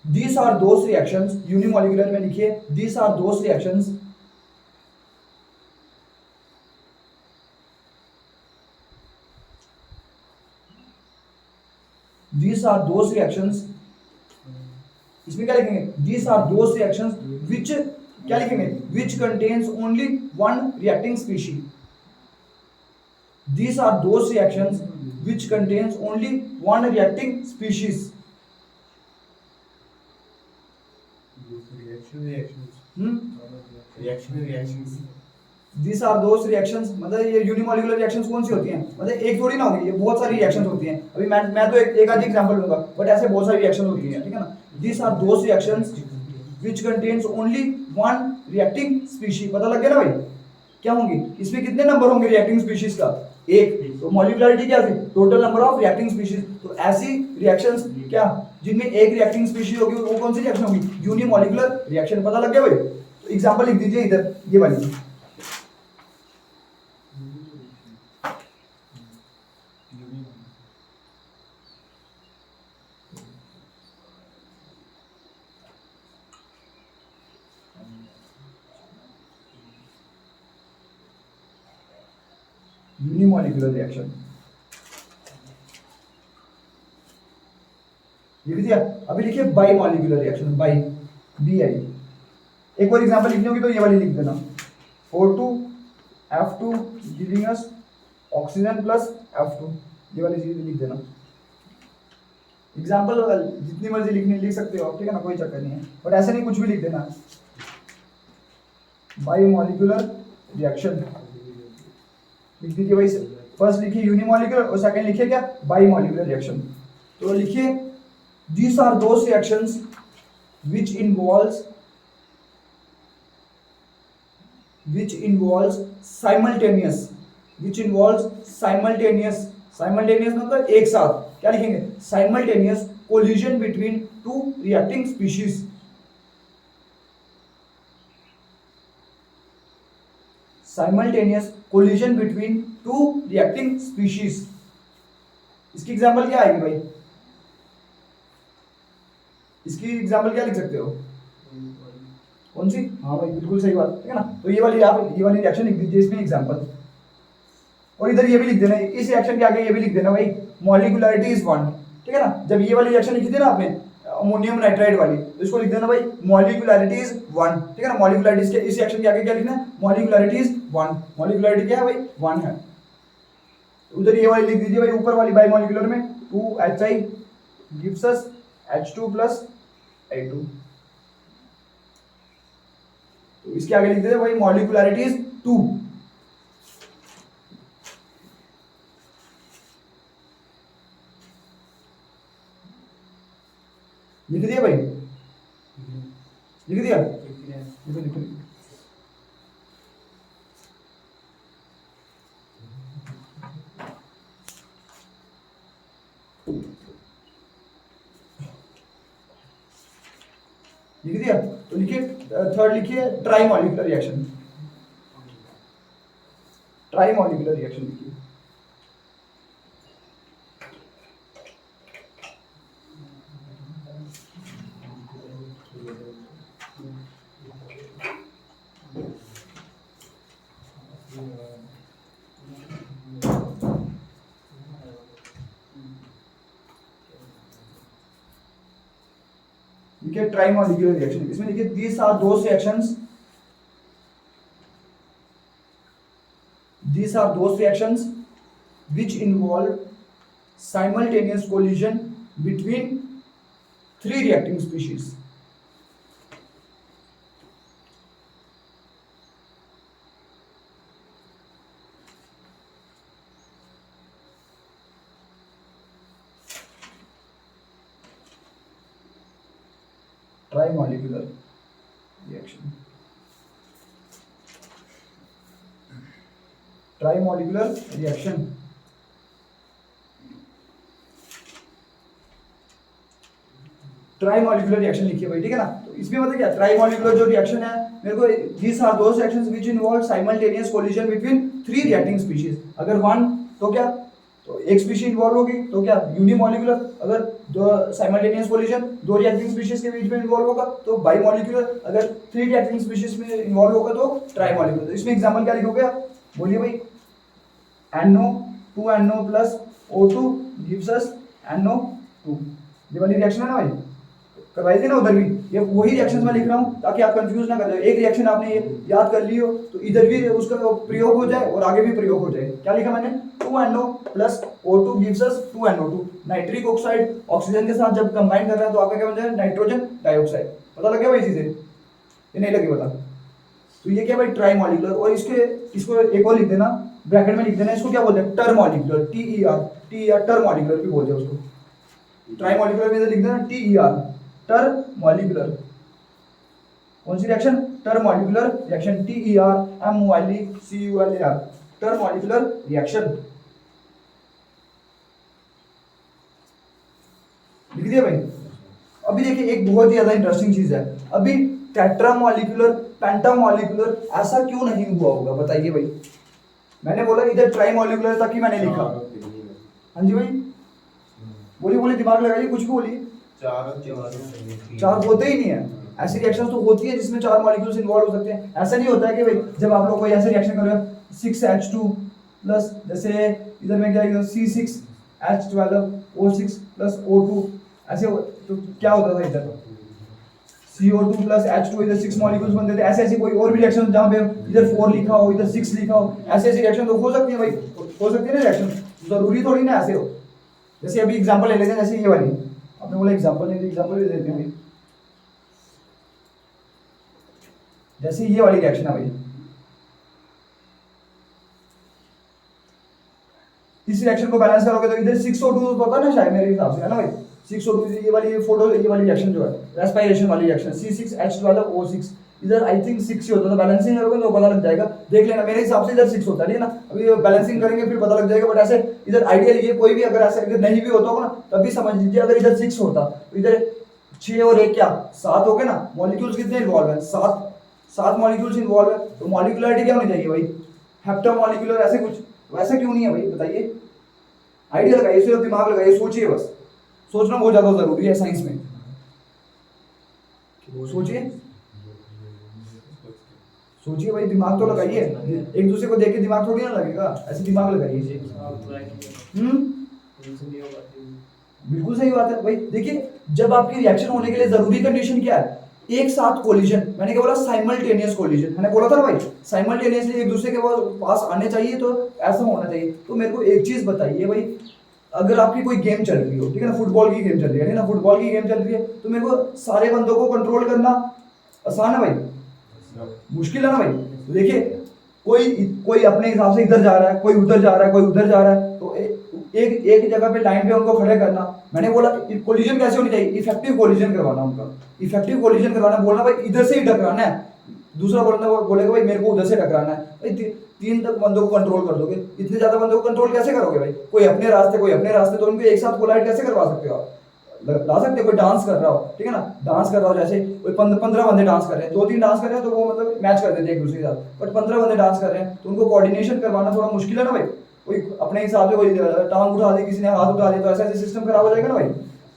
Speaker 1: these are those reactions, unimolecular में लिखिए these are those reactions इसमें क्या लिखेंगे? these are those reactions which, क्या लिखेंगे? which contains only one reacting species। these are those reactions which contains only one reacting species। These are those reactions, मतलब ये unimolecular reactions कौन सी होती हैं? मतलब एक थोड़ी ना होगी, ये बहुत सारी रिएक्शंस होती हैं। अभी मैं तो एक आध एग्जांपल लूंगा, बट ऐसे बहुत सारी रिएक्शंस होती हैं, ठीक है ना। These are those reactions which contains only one reacting species। पता लग गया ना भाई? क्या होंगी इसमें? कितने नंबर होंगे रिएक्टिंग स्पीशीज का? एक। तो मॉलिक्यूलरिटी क्या थी? Total number of reacting species. तो ऐसी रिएक्शंस क्या जिनमें एक रिएक्टिंग स्पीशीज होगी, वो कौन सी रिएक्शन होगी? Unimolecular reaction. पता लग गया भाई? तो एग्जांपल लिख दीजिए इधर, ये वाली। यूनिमॉलिक्यूलर रिएक्शन लिख दिया। अभी लिखिए by molecular reaction, by, BI। एक और एग्जांपल लिखनी होगी तो ये वाली लिख देना, O2F2 giving us oxygen plus F2, ये वाली चीज लिख देना। एग्जांपल जितनी मर्जी लिख सकते हो, ठीक है ना, कोई चक्कर नहीं है, बट ऐसे नहीं कुछ भी लिख देना। बाई मॉलिक्यूलर रिएक्शन लिख दीजिए भाई। फर्स्ट लिखिए यूनिमॉलिक्यूलर और सेकंड लिखिए क्या? By molecular reaction. तो लिखिए these are those reactions which involves simultaneous, simultaneous मतलब एक साथ। क्या लिखेंगे? simultaneous collision between two reacting species। simultaneous collision between two reacting species। इसकी एग्जांपल क्या आएगी भाई? इसकी एग्जांपल क्या लिख सकते हो? कौन सी? हाँ भाई बिल्कुल सही बात, ठीक है ना। तो ये वाली आप ये वाली रिएक्शन लिख दीजिए इसमें एग्जांपल, और इधर ये भी लिख देना, इस रिएक्शन के आगे ये भी लिख देना भाई, मॉलिक्यूलरिटी इज 1, ठीक है ना। जब ये वाली रिएक्शन लिखी थी ना आपने अमोनियम नाइट्राइड वाली, तो इसको लिख देना भाई मॉलिक्यूलरिटी इज 1, ठीक है ना। मॉलिक्यूलरिटी के इस रिएक्शन के आगे क्या लिखना है? Molecularity is 1। मॉलिक्यूलरिटी क्या है भाई? 1 है। उधर ये वाली लिख दीजिए भाई, ऊपर वाली बाई मॉलिक्यूलर में 2HI gives us H2 plus I2। तो इसके आगे लिख देते भाई मॉलिक्यूलरिटी इज 2। लिख दिया भाई? लिख दिया? लिख दिया? तो लिखिए थर्ड लिखिए try molecular reaction. Try molecular reaction लिखिए। देखिए ट्राई मॉलिक्यूलर रिएक्शन, इसमें देखिए these are those reactions which involve simultaneous collision between three reacting species. Trimolecular reaction. Trimolecular reaction. Trimolecular reaction लिखिए भाई, ठीक है ना। तो इसमें मतलब क्या, ट्राइमोलिकुलर जो रिएक्शन है मेरे को, these are those reactions which involve simultaneous collision between three reacting species। अगर वन तो क्या, तो एक स्पीशीज इन्वॉल्व होगी तो क्या यूनिमोलिकुलर, अगर दो साइमल्टेनियस कोलिजन दो रिएक्टिंग स्पीशीज के बीच में इन्वॉल्व होगा तो बाइमोलिकुलर, अगर थ्री रिएक्टिंग स्पीशीज में इन्वॉल्व होगा तो ट्राइमोलिकुलर। तो इसमें एग्जांपल क्या लिखोगे आप, बोलिए भाई। NO 2NO plus O2 gives us NO2, ये वाली रिएक्शन है ना भाई, करवाई थी ना उधर भी। ये वही रिएक्शंस मैं लिख रहा हूँ ताकि आप कंफ्यूज ना कर जाए। एक रिएक्शन आपने ये याद कर ली हो तो इधर भी उसका प्रयोग हो जाए और आगे भी प्रयोग हो जाए। क्या लिखा मैंने, 2NO plus O2 gives us 2NO2। Nitric oxide oxygen के साथ जब कंबाइन कर रहे हैं तो आपका क्या बन जाए, नाइट्रोजन डाइऑक्साइड। पता लग गया भाई चीजें, ये नहीं लगी पता। तो ये क्या भाई, ट्राइमोलिकुलर। और इसको एक और लिख देना, ब्रैकेट में लिख देना, इसको क्या बोलते हैं, टरमोलिकुलर, TER टरमोलिकुलर भी बोलते हैं उसको। ट्राइमोलिकुलर में लिख देना TER टरमोलिकुलर। कौन सी रिएक्शन, टरमोलिकुलर रिएक्शन, TERMOLECULAR टरमोलिकुलर रिएक्शन लिख दिया भाई। अभी देखिए एक बहुत ही ज्यादा इंटरेस्टिंग चीज है, अभी टेट्रामोलिकुलर पेंटामोलिकुलर ऐसा क्यों नहीं हुआ होगा बताइए भाई। मैंने बोला इधर ट्राइमोलिकुलर तक ही मैंने लिखा। हाँ जी भाई बोलिए बोलिए, दिमाग लगाइए, कुछ भी बोलिए। चार होते ही नहीं है, ऐसी रिएक्शंस तो होती है जिसमें चार मॉलिक्यूल्स इन्वॉल्व हो सकते हैं। ऐसा नहीं होता है कि भाई जब आप लोग कोई ऐसे रिएक्शन कर रहे हो 6H2 प्लस, जैसे इधर में क्या है C6H12O6 प्लस O2, ऐसे तो क्या होता था इधर CO2 प्लस H2, इधर 6 मॉलिक्यूल्स बनते थे। ऐसे ऐसे कोई और भी रिएक्शन जहाँ पे इधर 4 लिखा हो इधर 6 लिखा हो, ऐसे ऐसे रिएक्शन तो हो सकती है भाई, हो सकती है ना रिएक्शन, जरूरी थोड़ी ना ऐसे हो। जैसे अभी एग्जांपल ले लेते हैं, जैसे ये वाली, आपने बोला एग्जांपल नहीं, एग्जांपल भी देते हैं भाई। जैसे ये वाली रिएक्शन है भाई, इस रिएक्शन को बैलेंस करोगे तो इधर 6O2 तो होता ना शायद मेरे हिसाब से, है ना भाई। 6O2 ये वाली फोटो, ये वाली रिएक्शन जो है रेस्पिरेशन वाली रिएक्शन C6H12O6, इधर आई थिंक 6 ही होता था। बैलेंसिंग करोगे तो पता लग जाएगा, देख लेना। मेरे हिसाब से इधर 6 होता है, ठीक है ना। अभी बैलेंसिंग करेंगे फिर पता लग जाएगा, बट ऐसे इधर आइडियल ये कोई भी अगर ऐसे अगर नहीं भी होता होगा ना तब भी समझ लीजिए, अगर इधर 6 होता तो इधर 6 और 1 क्या 7 हो गए ना। मॉलिक्यूल्स कितने इन्वॉल्व है, 7 मॉलिक्यूल्स इन्वॉल्व है, तो मॉलिक्यूलरिटी क्या होनी चाहिए भाई, हेप्टामॉलिक्यूलर, ऐसे कुछ। वैसा क्यों नहीं है भाई बताइए, आइडिया लगाइए, सिर्फ दिमाग लगाइए, सोचिए बस। सोचना बहुत ज्यादा जरूरी है साइंस में, सोचिए सोचिए भाई, दिमाग तो लगाइए। एक दूसरे को देख के दिमाग थोड़ी ना लगेगा, ऐसे दिमाग लगाइए। बिल्कुल सही बात है भाई। देखिए जब आपकी रिएक्शन होने के लिए जरूरी कंडीशन क्या है, एक साथ कोलिजन। मैंने क्या बोला, साइमल्टेनियस कोलिजन, मैंने बोला था ना भाई, साइमल्टेनियसली एक दूसरे के पास आने चाहिए, तो ऐसा होना चाहिए। तो मेरे को एक चीज बताइए भाई, अगर आपकी कोई गेम चल रही हो, ठीक है ना, फुटबॉल की गेम चल रही है ना, फुटबॉल की गेम चल रही है, तो मेरे को सारे बंदों को कंट्रोल करना आसान है भाई, मुश्किल है ना भाई। तो देखिए कोई अपने हिसाब से इधर जा रहा है, कोई उधर जा रहा है, कोई उधर जा रहा है, तो एक जगह पे लाइन पे उनको खड़े करना। मैंने बोला कोलिजन कैसे होनी चाहिए, इफेक्टिव कोलिजन करवाना उनका, इफेक्टिव कोलिजन करवाना। बोलना भाई इधर से ही टकराना है, दूसरा बोलेगा भाई मेरे को उधर से टकराना है। भाई 3 तक बंदों को कंट्रोल कर दोगे, इतने ज्यादा बंदों को कंट्रोल कैसे करोगे भाई। कोई अपने रास्ते, कोई अपने रास्ते, तो उनको एक साथ कोलाइड कैसे करवा सकते हो आप। ला सकते हो, कोई डांस कर रहा हो, ठीक है ना, डांस कर रहा हो, जैसे कोई 15 बंदे डांस कर रहे हैं, 2-3 डांस कर रहे हैं तो वो मतलब मैच कर देते हैं एक दूसरे के साथ, बट 15 बंदे डांस कर रहे हैं तो उनको कोऑर्डिनेशन करवाना थोड़ा मुश्किल है ना भाई। कोई अपने हिसाब से कोई टांग उठा दी, किसी ने हाथ उठा दिया, तो ऐसा ऐसे सिस्टम खराब हो जाएगा ना भाई,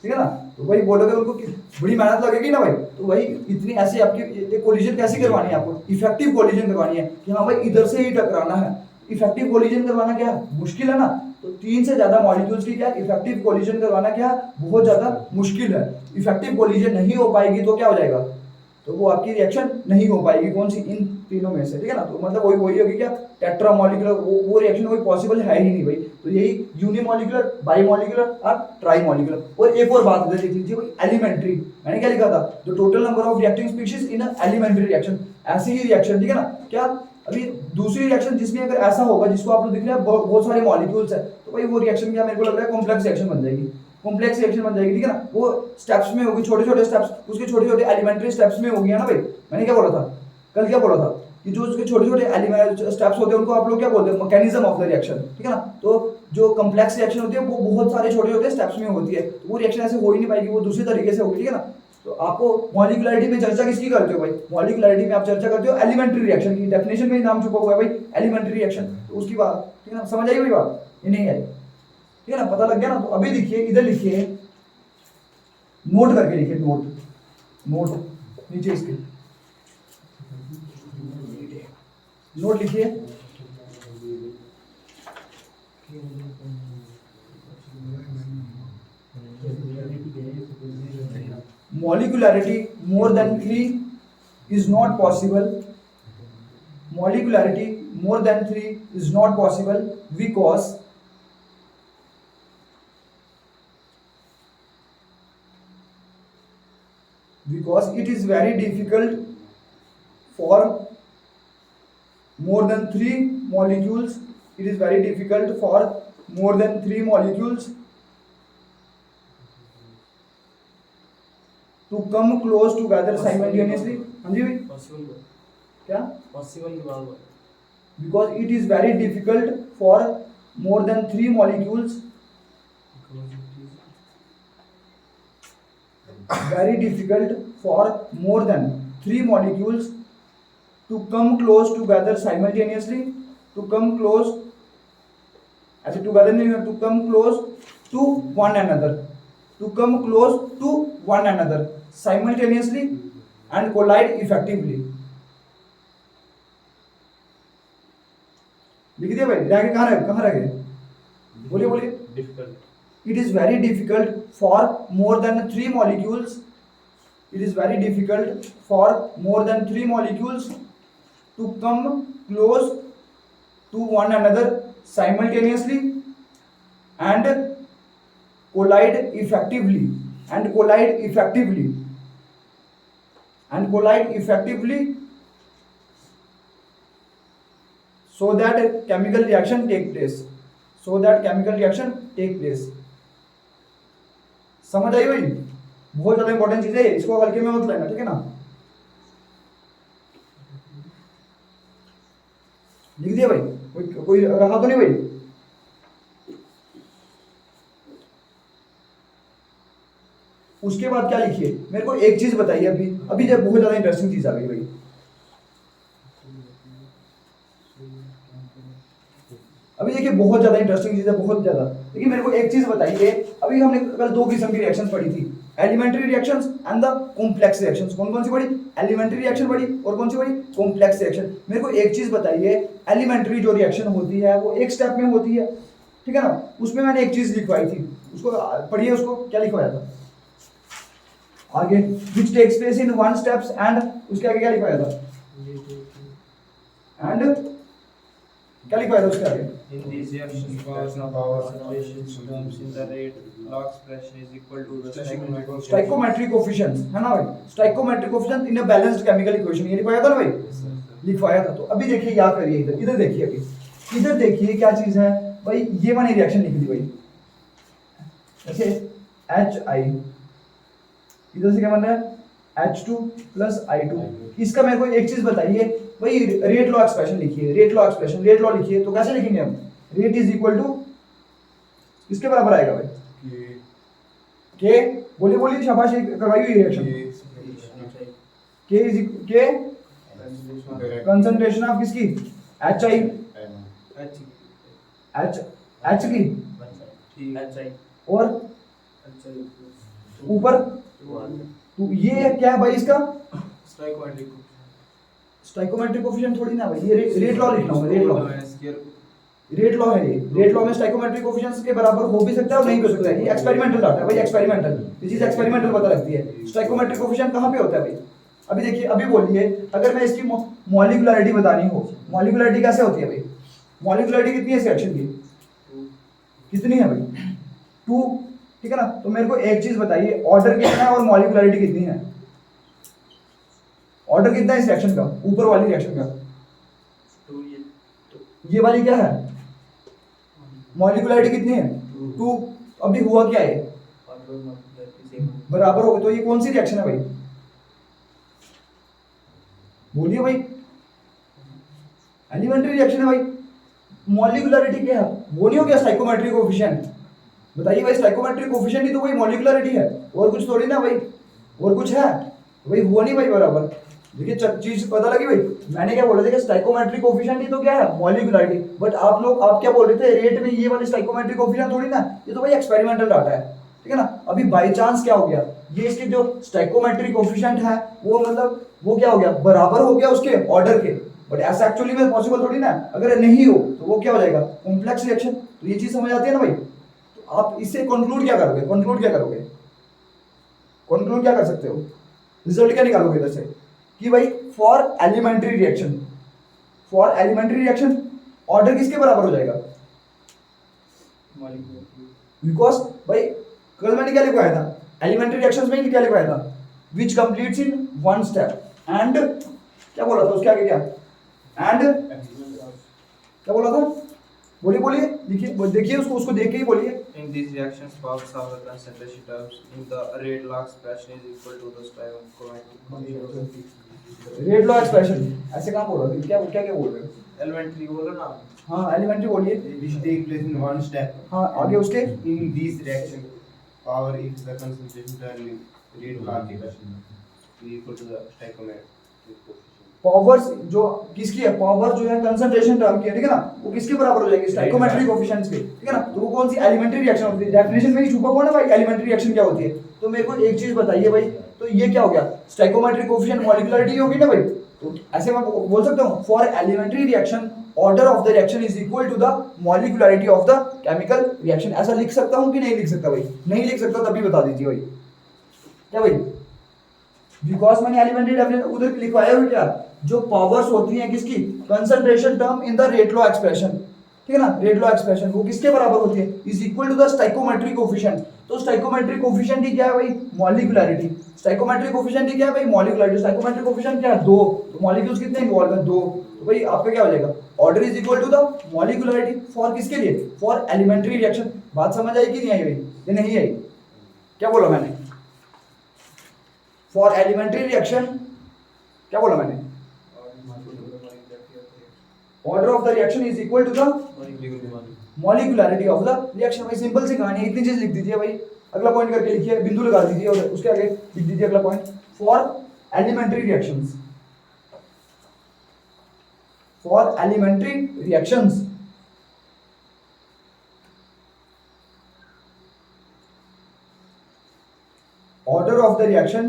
Speaker 1: ठीक है ना। तो वही बोलोगे उनको बड़ी मेहनत लगेगी ना भाई, तो वही इतनी ऐसी आपकी कोलिजन कैसे करवानी है आपको, इफेक्टिव कोलिजन करवानी है कि हाँ भाई इधर से ही टकराना है। इफेक्टिव कोलिजन करवाना क्या मुश्किल है ना, तो 3 से ज्यादा मॉलिक्यूल्स की क्या इफेक्टिव कोलिजन करवाना क्या बहुत ज्यादा मुश्किल है। इफेक्टिव कोलिजन नहीं हो पाएगी तो क्या हो जाएगा, तो वो आपकी रिएक्शन नहीं हो पाएगी, कौन सी, इन तीनों में से, ठीक है ना। तो मतलब वही वही होगी क्या, टेट्रामोलिकुलर, वो रिएक्शन कोई पॉसिबल है ही नहीं भाई। तो यही यूनिमोलिकुलर, बाईमोलिकुलर और ट्राईमोलिकुलर। और एक और बात देख लीजिए भाई, एलिमेंट्री, मैंने क्या लिखा था, the total number of reacting species in elementary reaction, ऐसी ही रिएक्शन, ठीक है ना। क्या अभी दूसरी रिएक्शन जिसमें अगर ऐसा होगा जिसको आप लोग दिख रहे हैं बहुत सारे मॉलिक्यूल्स है, तो भाई वो रिएक्शन क्या मेरे को लग रहा है कॉम्प्लेक्स रिएक्शन बन जाएगी, कॉम्प्लेक्स रिएक्शन बन जाएगी, ठीक है ना। वो स्टेप्स में होगी, छोटे छोटे स्टेप्स, उसके छोटे छोटे एलिमेंट्री स्टेप्स में होगी, है ना भाई। मैंने क्या बोला था कल, क्या बोला था कि जो उसके छोटे छोटे स्टेप्स होते हैं उनको आप लोग क्या बोलते हैं, मैकेनिज्म ऑफ द रिएक्शन, ठीक है ना। तो जो कॉम्प्लेक्स रिएक्शन होती है वो बहुत सारे छोटे छोटे स्टेप्स में होती है, तो वो रिएक्शन ऐसे हो ही नहीं पाएगी, वो दूसरी तरीके से होगी, ठीक है ना। तो आपको मॉलिक्युलरिटी में चर्चा किसकी करते हो भाई, मॉलिक्युलरिटी में आप चर्चा करते हो एलिमेंट्री रिएक्शन की, डेफिनेशन में ही नाम छुपा हुआ है भाई एलिमेंट्री रिएक्शन, तो उसकी बात, ठीक है ना। समझ आई भाई बात, ये नहीं आई, ठीक है ना, पता लग गया ना। तो अभी देखिए इधर लिखिए, नोट करके लिखिए, नोट, नोट नीचे इसके नोट लिखिए, molecularity more than 3 is not possible, molecularity more than 3 is not possible because it is very difficult for more than 3 molecules, it is very difficult for more than 3 molecules to come close together simultaneously। हाँ जी भाई,
Speaker 2: possible
Speaker 1: क्या
Speaker 2: possible की बात है,
Speaker 1: because it is very difficult for more than 3 molecules, very difficult for more than 3 molecules to come close together simultaneously, to come close, ऐसे together नहीं है, to come close to one another, to come close to one another simultaneously and collide effectively। लिख दिया भाई, रह गए कहाँ रह गए, बोलिए बोलिए।
Speaker 2: Difficult,
Speaker 1: It is very difficult for more than 3 molecules, it is very difficult for more than 3 molecules to come close to one another simultaneously and collide effectively, and collide effectively, and collide effectively so that chemical reaction take place, so that chemical reaction take place। समझ आई भाई, बहुत ज्यादा important चीज है, इसको हल्के में मत लेना, ठीक है ना। लिख दिया भाई, कोई रहा तो नहीं भाई। उसके बाद क्या लिखिए, मेरे को एक चीज बताइए, अभी जब बहुत ज्यादा इंटरेस्टिंग चीज आ गई भाई, अभी देखिए बहुत ज्यादा इंटरेस्टिंग चीज है, बहुत ज्यादा। लेकिन मेरे को एक चीज बताइए, अभी हमने कल 2 किस्म की रिएक्शंस पढ़ी थी, elementary reactions and the complex reactions. कौन कौन सी पढ़ी, एलिमेंट्री रिएक्शन पढ़ी और कौन सी पढ़ी, कॉम्प्लेक्स रिएक्शन। मेरे को एक चीज बताइए, एलिमेंट्री जो रिएक्शन होती है वो एक स्टेप में होती है, ठीक है ना। उसमें मैंने एक चीज लिखवाई थी, उसको पढ़िए, उसको क्या लिखवाया था आगे, which takes place in 1 steps and उसके आगे क्या लिखवाया था, एंड क्या लिखवाया था उसके आगे,
Speaker 2: in these reactions power situations terms in the rate law expression is equal to the
Speaker 1: stoichiometric coefficients, है ना भाई, stoichiometric coefficient in a balanced chemical equation, ये लिखवाया था ना भाई, लिखवाया था। तो अभी देखिए, याद करिए, इधर देखिए, अभी इधर देखिए क्या चीज है भाई, ये वाली रिएक्शन लिख दी भाई, ऐसे HI, इधर से क्या बन रहा है H2 + I2। इसका मेरे को एक चीज बताइए भाई, रेट लॉ एक्सप्रेशन लिखिए, rate law expression, rate law लिखिए, तो कैसे लिखेंगे हम, रेट इज इक्वल टू किसके बराबर आएगा भाई, के बोलिए बोलिए शाबाश करवाई हुई रिएक्शन के इज के कंसंट्रेशन ऑफ किसकी एच आई एच एच की और ऊपर तो ये क्या है भाई इसका स्टाइकोमेट्रिक कोफिशिएंट थोड़ी ना भाई ये रेट लॉ लिखना होगा रेट लॉ है ये रेट लॉ में स्टाइकोमेट्रिक कोफिशिएंट्स के बराबर हो भी सकता है और नहीं भी हो सकता है ये एक्सपेरिमेंटल डाटा है भाई एक्सपेरिमेंटल ये चीज एक्सपेरिमेंटल पता लगती है स्टाइकोमेट्रिक कोफिशिएंट कहां पे होता है भाई अभी देखिए अभी बोलिए अगर मैं इसकी मॉलिक्यूलरिटी बतानी हो मॉलिक्यूलरिटी कैसे होती है भाई मॉलिक्यूलरिटी कितनी है इस रिएक्शन की कितनी है भाई 2 ठीक है ना तो मेरे को एक चीज बताइए ऑर्डर कितना है और मॉलिक्यूलरिटी कितनी है ऑर्डर कितना है इस रिएक्शन का ऊपर वाली रिएक्शन का ये वाली क्या है मॉलिक्यूलरिटी कितनी है 2 अभी हुआ क्या है बराबर हो गए तो ये कौन सी रिएक्शन है भाई बोलिए भाई एलिमेंट्री रिएक्शन है भाई मॉलिक्यूलरिटी क्या है वो नहीं हो गया स्टाइकोमेट्रिक कोफिशिएंट बताइए भाई स्टाइकोमेट्रिक कोफिशिएंट ही तो वही मॉलिक्यूलरिटी है और कुछ थोड़ी ना भाई और कुछ है भाई हुआ नहीं भाई बराबर देखिए चीज पता लगी भाई मैंने क्या बोला था कि स्टाइकोमेट्रिक कोफिशिएंट ही तो क्या है मॉलिक्यूलरिटी बट आप लोग आप क्या बोल रहे थे रेट में ये वाले स्टाइकोमेट्रिक कोफिशिएंट थोड़ी ना ये तो भाई एक्सपेरिमेंटल डाटा है ठीक है ना अभी बाय चांस क्या हो गया ये इसके जो स्टाइकोमेट्रिक कोफिशिएंट है वो मतलब वो क्या हो गया बराबर हो गया उसके ऑर्डर के बट ऐसा एक्चुअली में पॉसिबल थोड़ी ना अगर नहीं हो तो वो क्या हो जाएगा कॉम्प्लेक्स रिएक्शन तो ये चीज समझ आती है ना भाई तो आप इससे कंक्लूड क्या करोगे कंक्लूड क्या कर सकते हो रिजल्ट क्या निकालोगे इधर से कि भाई फॉर एलिमेंट्री रिएक्शन ऑर्डर किसके बराबर हो जाएगा बिकॉज भाई कल मैंने क्या लिखवाया था एलिमेंट्री रिएक्शंस में क्या लिखवाया था which completes in one step and क्या बोला था उसके आगे क्या एंड क्या बोला था बोलिए बोलिए देखिए उसको देख के ही बोलिए
Speaker 2: In these reactions, powers of the concentration terms in the rate law expression is equal to the stoichiometric
Speaker 1: rate law expression ऐसे कहाँ बोल रहे हो क्या क्या क्या बोल रहे हो
Speaker 2: elementary बोलो ना
Speaker 1: हाँ एलिमेंट्री बोलिए
Speaker 3: which take place in one step.
Speaker 1: हाँ आगे उसके
Speaker 3: In this reaction, power if the concentration term in rate law equation is equal to the stoichiometric coefficient.
Speaker 1: Powers जो किसकी है पावर जो है कंसंट्रेशन टर्म की है ठीक है ना वो किसके बराबर हो जाएगी स्टाइकोमेट्रिक कोफिशिएंट्स के ठीक है ना तो वो कौन सी एलिमेंट्री रिएक्शन होती है डेफिनेशन में ही छुपा हुआ ना भाई एलिमेंट्री रिएक्शन क्या होती है तो मेरे को एक चीज बताइए भाई तो ये क्या हो गया स्टाइकोमेट्रिक कोफिशिएंट मॉलिक्यूलरिटी होगी ना भाई तो ऐसे मैं बोल सकता हूँ for elementary reaction order of the reaction is equal to the molecularity of the chemical reaction ऐसा लिख सकता हूँ कि नहीं लिख सकता भाई नहीं लिख सकता तभी बता दीजिए भाई क्या भाई बिकॉज मैंने एलिमेंट्री डेफिनेशन उधर लिखवाया हुआ क्या जो पावर्स होती हैं किसकी concentration term in the rate law expression ठीक है ना रेट लॉ एक्सप्रेशन वो किसके बराबर होती है is equal to the stoichiometric coefficient तो स्टाइकोमेट्रिक कोफिशिएंट ही क्या है भाई मॉलिक्यूलरिटी स्टाइकोमेट्रिक कोफिशिएंट ही क्या है भाई मॉलिक्यूलरिटी स्टाइकोमेट्रिक कोफिशिएंट क्या है 2 तो मॉलिक्यूल्स कितने इन्वॉल्व है 2 तो भाई आपका क्या हो जाएगा order is equal to the molecularity for किसके लिए फॉर एलिमेंट्री रिएक्शन बात समझ आई कि नहीं आई भाई ये नहीं आई क्या बोला मैंने फॉर एलिमेंट्री रिएक्शन क्या बोला मैंने order of the reaction is equal to the molecularity of the reaction भाई सिंपल सी कहानी है इतनी चीज लिख दीजिए भाई अगला पॉइंट करके लिखिए बिंदु लगा दीजिए और उसके आगे लिख दीजिए अगला point for elementary reactions order of the reaction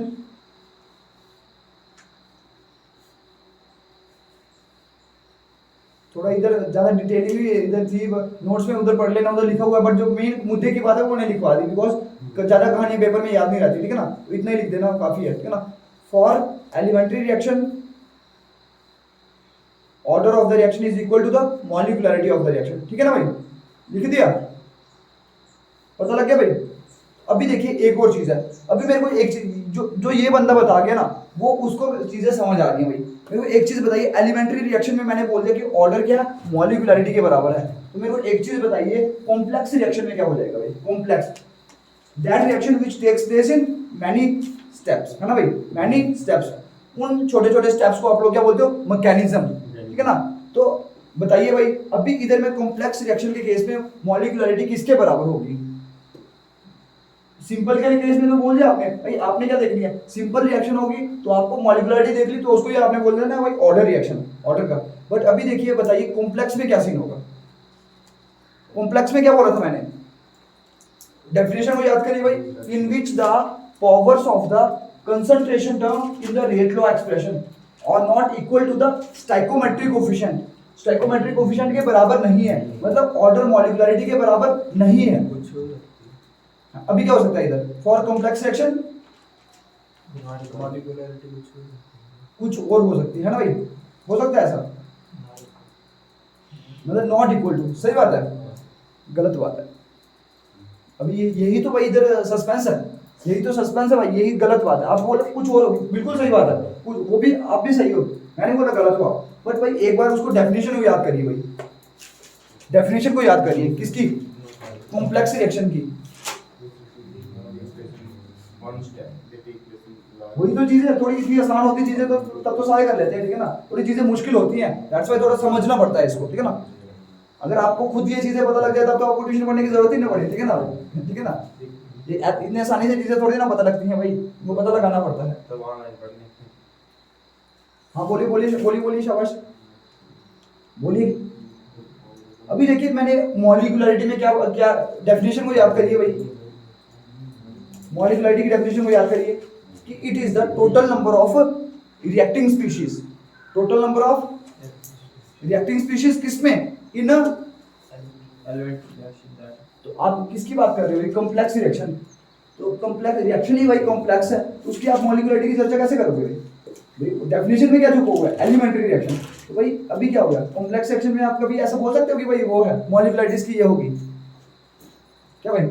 Speaker 1: थोड़ा इधर ज्यादा डिटेलिंग भी इधर थी नोट्स में उधर पढ़ लेना उधर लिखा हुआ है बट जो मेन मुद्दे की बात है वो नहीं लिखवा दी बिकॉज ज्यादा कहानी पेपर में याद नहीं रहती ठीक है ना तो इतना ही लिख देना काफी है ठीक है ना for elementary reaction order of the reaction is equal to the molecularity of the reaction ठीक है ना भाई लिख दिया पता लग गया भाई अभी देखिए एक और चीज है अभी मेरे को एक चीज जो ये बंदा बता गया ना वो उसको चीजें समझ आ रही है भाई मेरे को एक चीज बताइए एलिमेंट्री रिएक्शन में मैंने बोल दिया कि ऑर्डर क्या मॉलिक्यूलरिटी के बराबर है तो मेरे को एक चीज बताइए कॉम्प्लेक्स रिएक्शन में क्या हो जाएगा भाई complex that reaction which takes place in many steps है ना भाई मैनी स्टेप्स उन छोटे छोटे स्टेप्स को आप लोग क्या बोलते हो मैकेनिज्म ठीक है ना तो बताइए भाई अभी इधर में कॉम्प्लेक्स रिएक्शन के केस में मॉलिक्यूलरिटी किसके बराबर होगी सिंपल के केस में तो बोल दिया आपने भाई, आपने क्या देख लिया, सिंपल रिएक्शन होगी तो आपको मॉलिक्युलरिटी देख ली तो उसको ही आपने बोल देना भाई ऑर्डर रिएक्शन, ऑर्डर का। बट अभी देखिए बताइए कॉम्प्लेक्स में क्या सीन होगा। कॉम्प्लेक्स में क्या बोला था मैंने, डेफिनेशन को याद करिए भाई, in which the powers of the concentration term in the rate law expression और not equal to the stoichiometric coefficient, stoichiometric coefficient के बराबर नहीं है, मतलब ऑर्डर मॉलिक्युलरिटी के बराबर नहीं है। अभी क्या हो सकता है इधर, फॉर कॉम्प्लेक्स रिएक्शन कुछ और हो सकती है ना भाई, हो सकता है ऐसा, मतलब नॉट इक्वल टू, सही बात है, गलत बात है। अभी यही तो भाई इधर सस्पेंस है, यही तो सस्पेंस है भाई, यही गलत बात है। आप बोले कुछ और, बिल्कुल सही बात है, वो भी आप भी सही हो, मैंने बोला गलत हुआ। बट भाई एक बार उसको डेफिनेशन को याद करिए भाई, डेफिनेशन को याद करिए किसकी, कॉम्प्लेक्स रिएक्शन की। वही तो चीजें थोड़ी इतनी आसान होती चीजें तो तब तो सारे कर लेते हैं, ठीक है ना, थोड़ी चीजें मुश्किल होती हैं, दैट्स व्हाई थोड़ा समझना पड़ता है इसको, ठीक है ना। अगर आपको खुद ये चीजें पता लग जाए तब तो आपको ट्यूशन पढ़ने की जरूरत ही नहीं पड़े, ठीक है ना, ठीक है ना। ये इतनी आसानी से चीजें थोड़ी ना पता लगती हैं भाई, वो पता लगाना पड़ता है।
Speaker 3: तब ऑनलाइन पढ़ने।
Speaker 1: हाँ बोलिए बोलिए बोलिए बोलिए, शाबाश बोलिए। अभी देखिए मैंने मॉलिक्युलरिटी में क्या क्या डेफिनेशन को याद करिए भाई, मॉलिक्युलरिटी की डेफिनेशन को याद करिए कि it is the total number of reacting species, total number of reacting species किसमें, इन
Speaker 2: एलिमेंट रिएक्शन दैट।
Speaker 1: तो आप किसकी बात कर रहे हो, कॉम्प्लेक्स रिएक्शन, तो कॉम्प्लेक्स रिएक्शन ही भाई कॉम्प्लेक्स है, तो उसकी आप मॉलिक्युलरिटी की चर्चा कैसे करोगे भाई, डेफिनेशन में क्या छुपा हुआ है, एलिमेंट्री रिएक्शन। तो भाई अभी क्या हो गया, कॉम्प्लेक्स रिएक्शन में आप कभी ऐसा बोल सकते हो कि भाई वो है मॉलिक्युलरिटी इसकी ये होगी, क्या भाई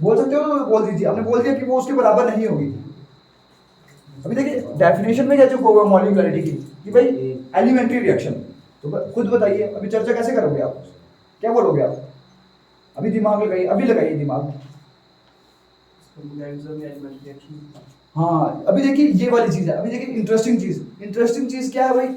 Speaker 1: बोल सकते हो, तो बोल दीजिए, आपने बोल दिया कि वो उसके बराबर नहीं होगी। अभी देखिए डेफिनेशन में क्या छुपा हुआ है मॉलिक्युलरिटी की कि भाई एलिमेंट्री रिएक्शन, तो खुद बताइए अभी चर्चा कैसे करोगे आप, क्या बोलोगे आप, अभी दिमाग लगाइए, अभी लगाइए दिमाग। हाँ अभी देखिए ये वाली चीज है, अभी देखिए इंटरेस्टिंग चीज, इंटरेस्टिंग चीज क्या है भाई,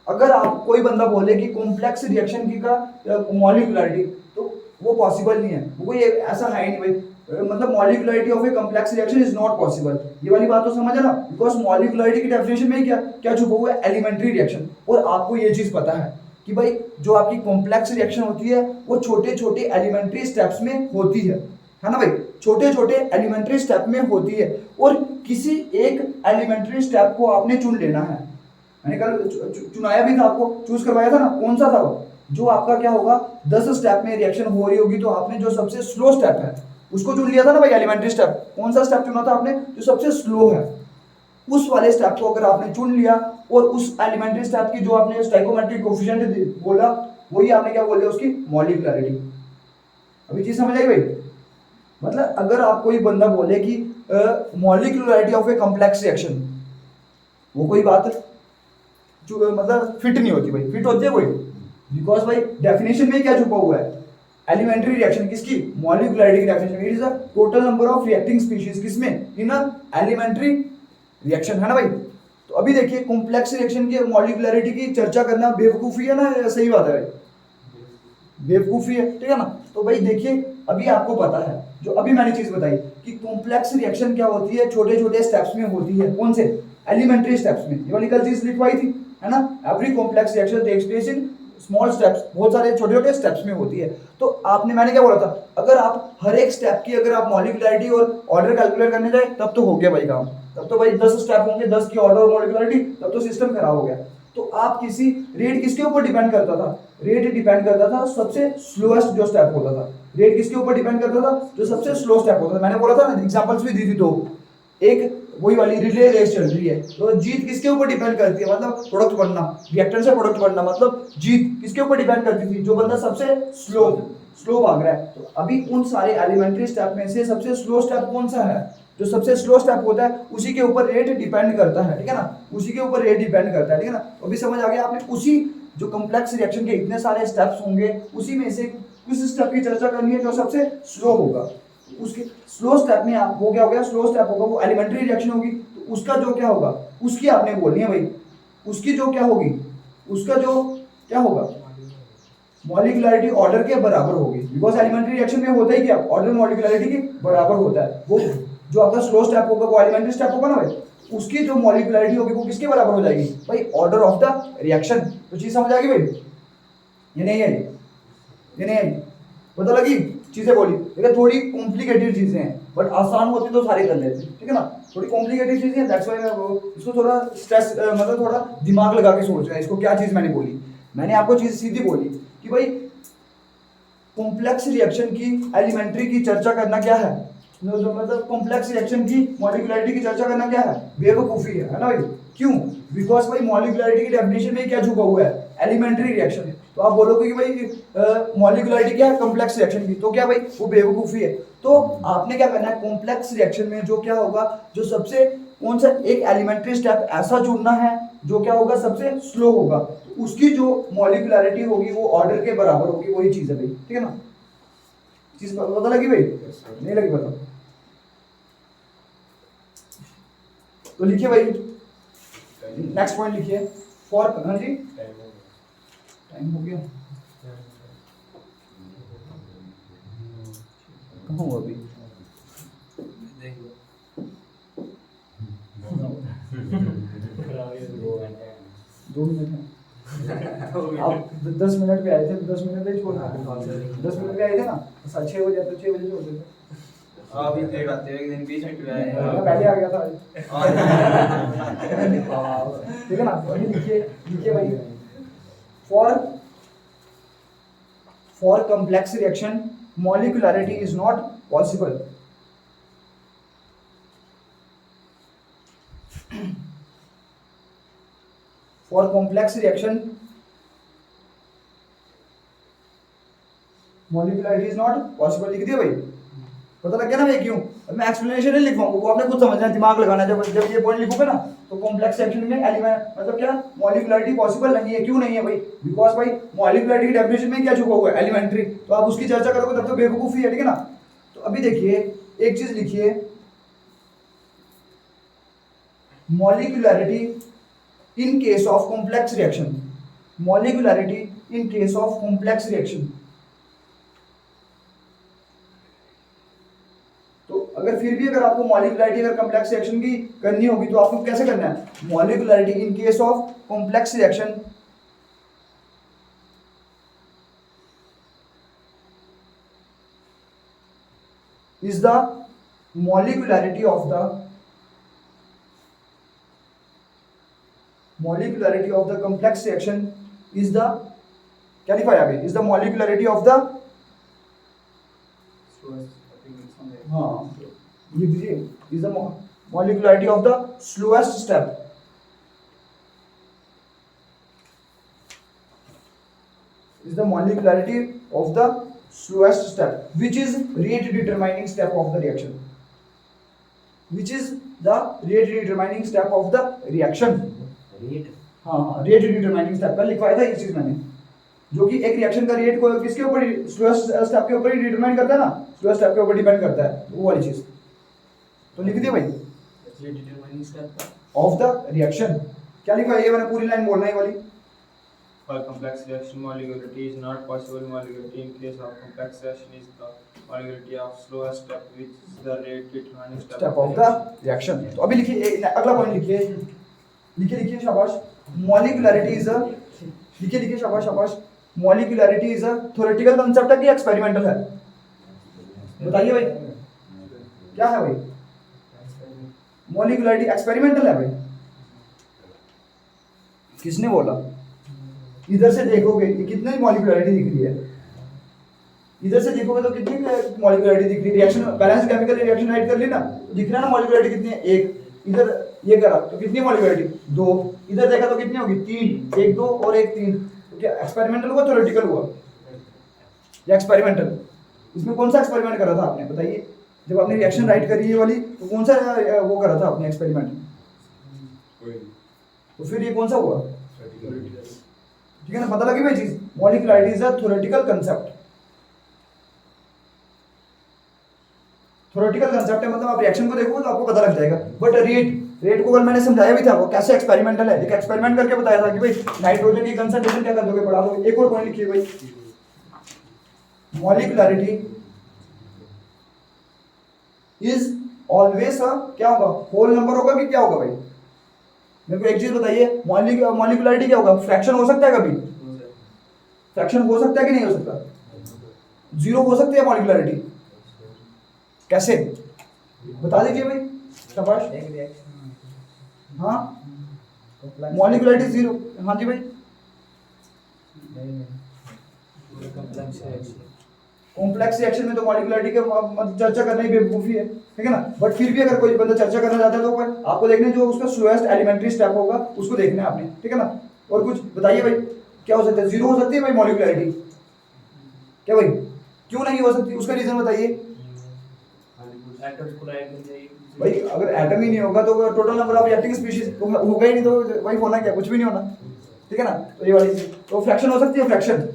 Speaker 1: अगर आप कोई बंदा बोले कि कॉम्प्लेक्स रिएक्शन की का मॉलिक्युलरिटी, तो वो पॉसिबल नहीं है, वो ये ऐसा है नहीं भाई, मतलब molecularity of a complex reaction is not possible, ये वाली बात तो समझ है ना, बिकॉज मॉलिक्युलरिटी की डेफिनेशन में क्या क्या छुपा हुआ है, एलिमेंट्री रिएक्शन। और आपको ये चीज पता है कि भाई जो आपकी कॉम्प्लेक्स रिएक्शन होती है वो छोटे छोटे एलिमेंट्री स्टेप्स में होती है ना भाई, छोटे छोटे एलिमेंट्री स्टेप में होती है, और किसी एक एलिमेंट्री स्टेप को आपने चुन लेना है। मैंने कल चुनाया भी था, आपको चूज करवाया था ना, कौन सा था वो, जो आपका क्या होगा 10 स्टेप में रिएक्शन हो रही होगी तो आपने जो सबसे स्लो स्टेप है उसको चुन लिया था ना भाई, एलिमेंट्री स्टेप। कौन सा स्टेप चुना था आपने, जो सबसे स्लो है, उस वाले स्टेप को अगर आपने चुन लिया और उस एलिमेंट्री स्टेप की जो आपने स्टाइकोमेट्रिक कोफिशिएंट बोला वही आपने क्या बोल दिया, उसकी मॉलिक्युलरिटी। अभी चीज समझ आई भाई, मतलब अगर आप कोई बंदा बोले कि मॉलिक्युलरिटी ऑफ ए कॉम्प्लेक्स रिएक्शन, वो कोई बात मतलब फिट नहीं होती भाई, फिट होती है कोई, बिकॉज भाई डेफिनेशन में क्या छुपा हुआ है, एलिमेंट्री रिएक्शन किसकी, मॉलिक्युलरिटी की definition, it is the total number of reacting species, किसमें, इन एलिमेंट्री रिएक्शन, है ना भाई। तो अभी देखिए कॉम्प्लेक्स रिएक्शन की मॉलिक्युलरिटी की चर्चा करना बेवकूफी है ना, सही बात है भाई, बेवकूफी है, ठीक है ना। तो भाई देखिए अभी आपको पता है, जो अभी मैंने चीज बताई कि कॉम्प्लेक्स रिएक्शन क्या होती है, छोटे छोटे स्टेप्स में होती है, कौन से, एलिमेंट्री स्टेप्स में, ये वाली कल चीज लिखवाई थी, है ना, every complex reaction takes place in small steps, बहुत सारे छोटे छोटे स्टेप्स में होती है। तो आपने, मैंने क्या बोला था, अगर आप हर एक स्टेप की अगर आप मॉलिक्युलरिटी और ऑर्डर कैलकुलेट करने जाए तब तो हो गया भाई काम, तब तो भाई 10 स्टेप होंगे, 10 की ऑर्डर और मॉलिक्युलरिटी, तब तो सिस्टम खराब हो गया। तो आप किसी रेट किसके ऊपर डिपेंड करता था, रेट डिपेंड करता था सबसे स्लोएस्ट जो स्टेप होता था, रेट किसके ऊपर डिपेंड करता था, जो सबसे स्लो स्टेप होता था। मैंने बोला था ना, एग्जांपल्स भी दी थी, तो एक वही वाली रिले रेस चल रही है, तो जीत किसके ऊपर डिपेंड करती है, मतलब प्रोडक्ट बनना, रिएक्टेंट से प्रोडक्ट बनना, मतलब जीत किसके ऊपर डिपेंड करती थी, जो बंदा सबसे स्लो भाग रहा है। तो अभी उन सारे एलिमेंट्री स्टेप में से सबसे स्लो स्टेप कौन सा है, जो सबसे स्लो स्टेप होता है उसी के ऊपर रेट डिपेंड करता है, ठीक है ना, उसी के ऊपर रेट डिपेंड करता है, ठीक है ना। अभी समझ आ गया आपने, उसी जो कॉम्प्लेक्स रिएक्शन के इतने सारे स्टेप्स होंगे उसी में से किस स्टेप की चर्चा करनी है जो सबसे स्लो होगा, उसके स्लो स्टेप में आप वो क्या हो गया, स्लो स्टेप होगा वो एलिमेंट्री रिएक्शन होगी, तो उसका जो क्या होगा उसकी आपने बोलनी है भाई, उसकी जो क्या होगी, उसका जो क्या होगा, मॉलिक्युलरिटी ऑर्डर के बराबर होगी, बिकॉज एलिमेंट्री रिएक्शन में होता ही क्या, ऑर्डर मॉलिक्युलरिटी के बराबर होता है, वो जो आपका स्लो स्टेप होगा वो एलिमेंट्री स्टेप होगा ना भाई, उसकी जो मॉलिक्यूलरिटी होगी वो किसके बराबर हो जाएगी भाई, ऑर्डर ऑफ द रिएक्शन। तो चीज समझ आ गई भाई, ये नहीं आई, ये नहीं आई, पता लगी चीजें बोली। देखिए थोड़ी कॉम्प्लिकेटेड चीजें हैं बट आसान होती तो सारे कर लेते, ठीक है ना। थोड़ी कॉम्प्लिकेटेड चीजें हैं, दैट्स व्हाई मैं इसको थोड़ा स्ट्रेस मतलब थोड़ा दिमाग लगा के सोच रहे हैं इसको, क्या चीज मैंने बोली। मैंने आपको चीज सीधी बोली कि भाई कॉम्प्लेक्स रिएक्शन की एलिमेंट्री की चर्चा करना क्या है, जो मतलब कॉम्प्लेक्स रिएक्शन की मॉलिक्यूलरिटी की चर्चा करना क्या है, बेवकूफी है ना भाई। क्यों? बिकॉज भाई मॉलिक्यूलरिटी की डेफिनेशन में क्या छुपा हुआ है, एलिमेंट्री रिएक्शन। तो आप बोलोगे कि भाई मॉलिक्यूलरिटी क्या है, कॉम्प्लेक्स रिएक्शन की, तो क्या भाई वो बेवकूफी है। तो आपने क्या करना है, कॉम्प्लेक्स रिएक्शन में जो क्या होगा, जो सबसे कौन सा एक एलिमेंट्री स्टेप ऐसा चुनना है जो क्या होगा सबसे स्लो होगा, तो उसकी जो मॉलिक्यूलरिटी होगी वो ऑर्डर के बराबर होगी, वही चीज है भाई, ठीक है ना। चीज पता लगी भाई, नहीं लगी पता तो लिखिए भाई, नेक्स्ट पॉइंट लिखिए फॉर, हाँ जी टाइम हो गया, कहाँ हुआ अभी, दो मिनट है आप 10 मिनट पे आए थे, 10 मिनट पे छोड़ना, 10 मिनट पे आए थे ना, 6 बजे तो 6 बजे छोड़ देते।
Speaker 2: अभी लेट आते हैं, एक दिन 20 मिनट पे आए
Speaker 1: मैं पहले आ गया था ठीक है ना। वही लिखिए, लिखिए भाई, for complex reaction molecularity is not possible. For complex reaction molecularity is not possible, लिख दिया भाई, पता लग गया ना भाई क्यों। अब मैं एक्सप्लेनेशन नहीं लिखवाऊंगा, वो आपने खुद समझना है, दिमाग लगाना है। जब ये पॉइंट लिखोगे ना तो कॉम्प्लेक्स रिएक्शन में एलिमेंट मतलब क्या, मॉलिक्यूलरिटी पॉसिबल नहीं है। क्यों नहीं है भाई, बिकॉज भाई मॉलिक्यूलरिटी की डेफिनेशन में क्या छुपा हुआ है, एलिमेंट्री। तो आप उसकी चर्चा करोगे तब तो बेवकूफी है, ठीक है ना। तो अभी देखिए एक चीज लिखिए, molecularity in case of complex reaction, molecularity in case of complex reaction। तो अगर फिर भी अगर आपको मॉलिक्यूलरिटी अगर कॉम्प्लेक्स रिएक्शन की करनी होगी तो आपको कैसे करना है, molecularity in case of complex reaction is the molecularity of the complex reaction is the, क्या लिखा है आगे, is the molecularity of the, हाँ लिख दीजिए, is the molecularity of the slowest step, is the molecularity of the slowest step which is rate determining step of the reaction, which is the rate determining step of the reaction। हाँ rate determining step का लिखवाया था ये चीज मैंने, जो कि एक रिएक्शन का रेट को किसके ऊपर, स्लोएस्ट स्टेप के ऊपर ही डिटरमाइन करता है ना, स्लोएस्ट स्टेप के ऊपर डिपेंड करता है, वो वाली चीज। तो लिख दिया भाई,
Speaker 2: rate determining step
Speaker 1: of the reaction, क्या लिखा है ये मैंने पूरी लाइन बोलना है वाली।
Speaker 2: For complex reaction molecularity is not possible, molecularity in case of complex reaction is the molecularity of slowest step which is the rate determining
Speaker 1: step of the reaction. तो अभी लिखिए अगला पॉइंट लिखिए, लिखिए लिखिए शाबाश, मॉलिक्यूलरिटी इज अ, लिखिए लिखिए शाबाश शाबाश, molecularity is a theoretical concept है कि एक्सपेरिमेंटल है, बताइए भाई क्या है भाई, मॉलिक्यूलरिटी एक्सपेरिमेंटल है भाई, किसने बोला। इधर से देखोगे कि कितनी मॉलिक्यूलरिटी दिख रही है, इधर से देखोगे तो कितनी मॉलिक्यूलरिटी दिख रही है, reaction balance chemical reaction right कर ली ना, दिख रहा है ना मॉलिक्यूलरिटी कितनी है, एक, इधर ये करा तो कितनी मॉलिक्यूलरिटी, 2, इधर देखा तो कितनी होगी, 3, 1 2 और 1 3। तो क्या एक्सपेरिमेंटल हुआ थ्योरेटिकल हुआ या एक्सपेरिमेंटल, इसमें कौन सा एक्सपेरिमेंट करा था आपने बताइए, जब आपने रिएक्शन राइट करी है वाली तो कौन सा वो करा था आपने एक्सपेरिमेंट, तो फिर ये कौन सा हुआ, ठीक है ना, पता लगी भाई चीज। Molecularity is a theoretical concept, theoretical concept है मतलब आप रिएक्शन को देखोगे तो आपको पता लग जाएगा। बट रेट को कल मैंने समझाया भी था, वो कैसे एक्सपेरिमेंटल है, एक एक्सपेरिमेंट करके बताया था कि भाई नाइट्रोजन की कंसंट्रेशन क्या कर दोगे, बढ़ा दोगे। एक और पॉइंट लिखिए भाई, मॉलिक्यूलरिटी इज ऑलवेज क्या होगा, होल नंबर होगा कि क्या होगा भाई? मेरे को एक चीज बताइए, मॉलिक्यूलरिटी क्या होगा? फ्रैक्शन हो सकता है कभी? फ्रैक्शन हो सकता है कि नहीं हो सकता? जीरो हो सकती है मॉलिक्यूलरिटी? कैसे बता दीजिए भाई, शाबाश।
Speaker 2: एक रिएक्शन
Speaker 1: हाँ, मॉलिक्यूलरिटी जीरो। हाँ जी भाई, कॉम्प्लेक्स रिएक्शन में तो मॉलिक्यूलरिटी के चर्चा करना ही बेवकूफी है, ठीक है ना? बट फिर भी अगर कोई बंदा चर्चा करना चाहता है तो आपको देखना जो उसका स्लोएस्ट एलिमेंट्री स्टेप होगा उसको देखना है आपने, ठीक है ना? और कुछ बताइए भाई, क्या हो सकता है? जीरो हो सकती है भाई मॉलिक्यूलरिटी? क्या भाई, क्यों नहीं हो सकती? उसका रीजन बताइए भाई। अगर एटम ही नहीं होगा तो total number of reacting species होगा ही नहीं, तो भाई होना क्या? कुछ भी नहीं होना, ठीक है ना? तो ये वाली चीज, तो फ्रैक्शन हो सकती है, फ्रैक्शन।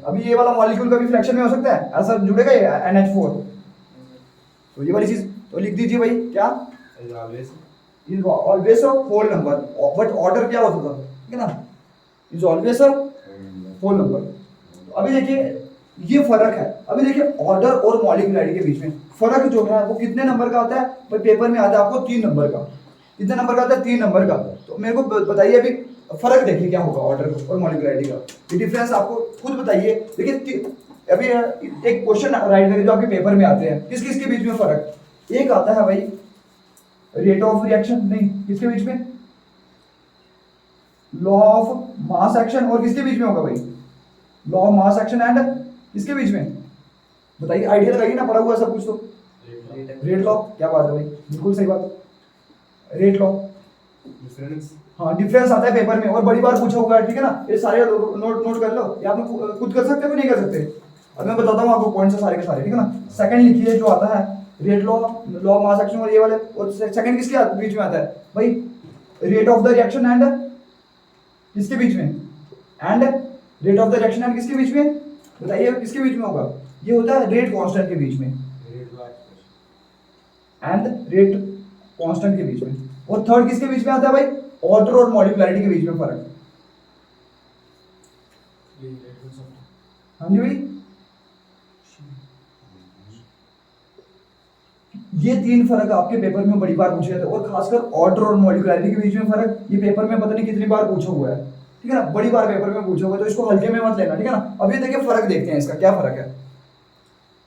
Speaker 1: अभी ये वाला मॉलिक्यूल का भी फ्रैक्शन में हो सकता है, ऐसा जुड़ेगा ये NH4, तो ये वाली चीज तो लिख दीजिए भाई, क्या is always a whole number, but order क्या होता था, ठीक है ना? Is always a whole number. तो अभी देखिए ये फर्क है, अभी देखिए ऑर्डर और मॉलिक्यूलरिटी के बीच में फर्क जो है वो कितने नंबर का होता है भाई? पेपर में आता है आपको 3 नंबर का। कितने नंबर का होता है? 3 नंबर का। तो मेरे को बताइए अभी फर्क देखिए क्या होगा ऑर्डर और मॉलिक्यूलरिटी का, ये डिफरेंस आपको खुद बताइए। देखिए अभी एक क्वेश्चन राइट करिए जो आपके पेपर में आते हैं, किस किस के बीच में फर्क? एक आता है भाई रेट ऑफ रिएक्शन, नहीं किसके बीच में? लॉ ऑफ मास एक्शन, और किसके बीच में होगा भाई? Law of mass action and किसके बीच में? बताइए, आइडिया लगाइए ना, पढ़ा हुआ सब कुछ तो। रेट लॉ, क्या बात है भाई, बिल्कुल सही बात। रेट लॉ,
Speaker 3: डिफरेंस,
Speaker 1: हाँ डिफरेंस आता है पेपर में और बड़ी बार पूछा होगा, ठीक है ना? ये सारे नोट कर लो, या आप खुद कर सकते हो नहीं कर सकते? अब मैं बताता हूँ आपको पॉइंट्स सारे के सारे, ठीक है ना? सेकंड लिखिए जो आता है rate law, law of mass action और ये वाले, और सेकंड किसके बीच में आता है भाई? Rate of the reaction and किसके बीच में? And rate of the reaction and किसके बीच में? बताइए किसके बीच में होगा? ये होता है रेट कांस्टेंट के बीच में, एंड रेट कांस्टेंट के बीच में। और थर्ड किसके बीच में आता है भाई? ऑर्डर और मॉलिक्यूलरिटी के बीच में फर्क। हाँ जी भाई, ये 3 फर्क आपके पेपर में बड़ी बार पूछे जाते हैं, और खासकर ऑर्डर और मॉलिक्यूलरिटी के बीच में फर्क ये पेपर में पता नहीं कितनी बार पूछा हुआ है, ठीक है ना? बड़ी बार पेपर में पूछा हुआ है, तो इसको हल्के में मत लेना, ठीक है ना? अभी देखिए फर्क देखते हैं इसका क्या फर्क है।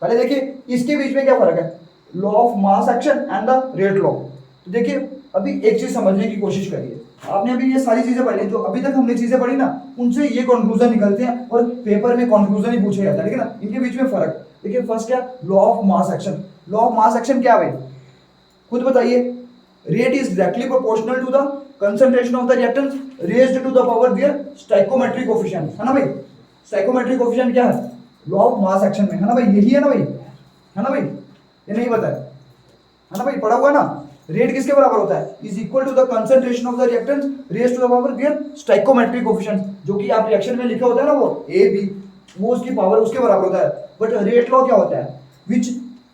Speaker 1: पहले देखिए इसके बीच में क्या फर्क है, law of mass action and the rate law. तो देखिए अभी एक चीज समझने की कोशिश करिए, आपने अभी ये सारी चीजें पढ़ी जो अभी तक हमने चीजें पढ़ी ना, उनसे ये कंक्लूजन निकलते हैं और पेपर में कंक्लूजन ही पूछा जाता है, ठीक है ना? इनके बीच में फर्क देखिए, फर्स्ट क्या, law of mass action. Law of mass action क्या है भाई, खुद बताइए? Rate is directly proportional to the concentration of the reactant raised to the power their stoichiometric coefficient, है ना भाई? स्टोइकोमेट्रिक कोएफिशिएंट क्या है? लॉ ऑफ मास एक्शन में, है ना भाई? यही है ना भाई, है ना भाई? ये नहीं पता है ना भाई? पढ़ा हुआ ना? रेट किसके बराबर होता है? Is equal to the concentration of the reactant raised to the power their stoichiometric coefficient, जो कि आप रिएक्शन में लिखा होता है ना वो ए बी, वो उसकी पावर उसके बराबर होता है। बट रेट लॉ क्या होता है? विच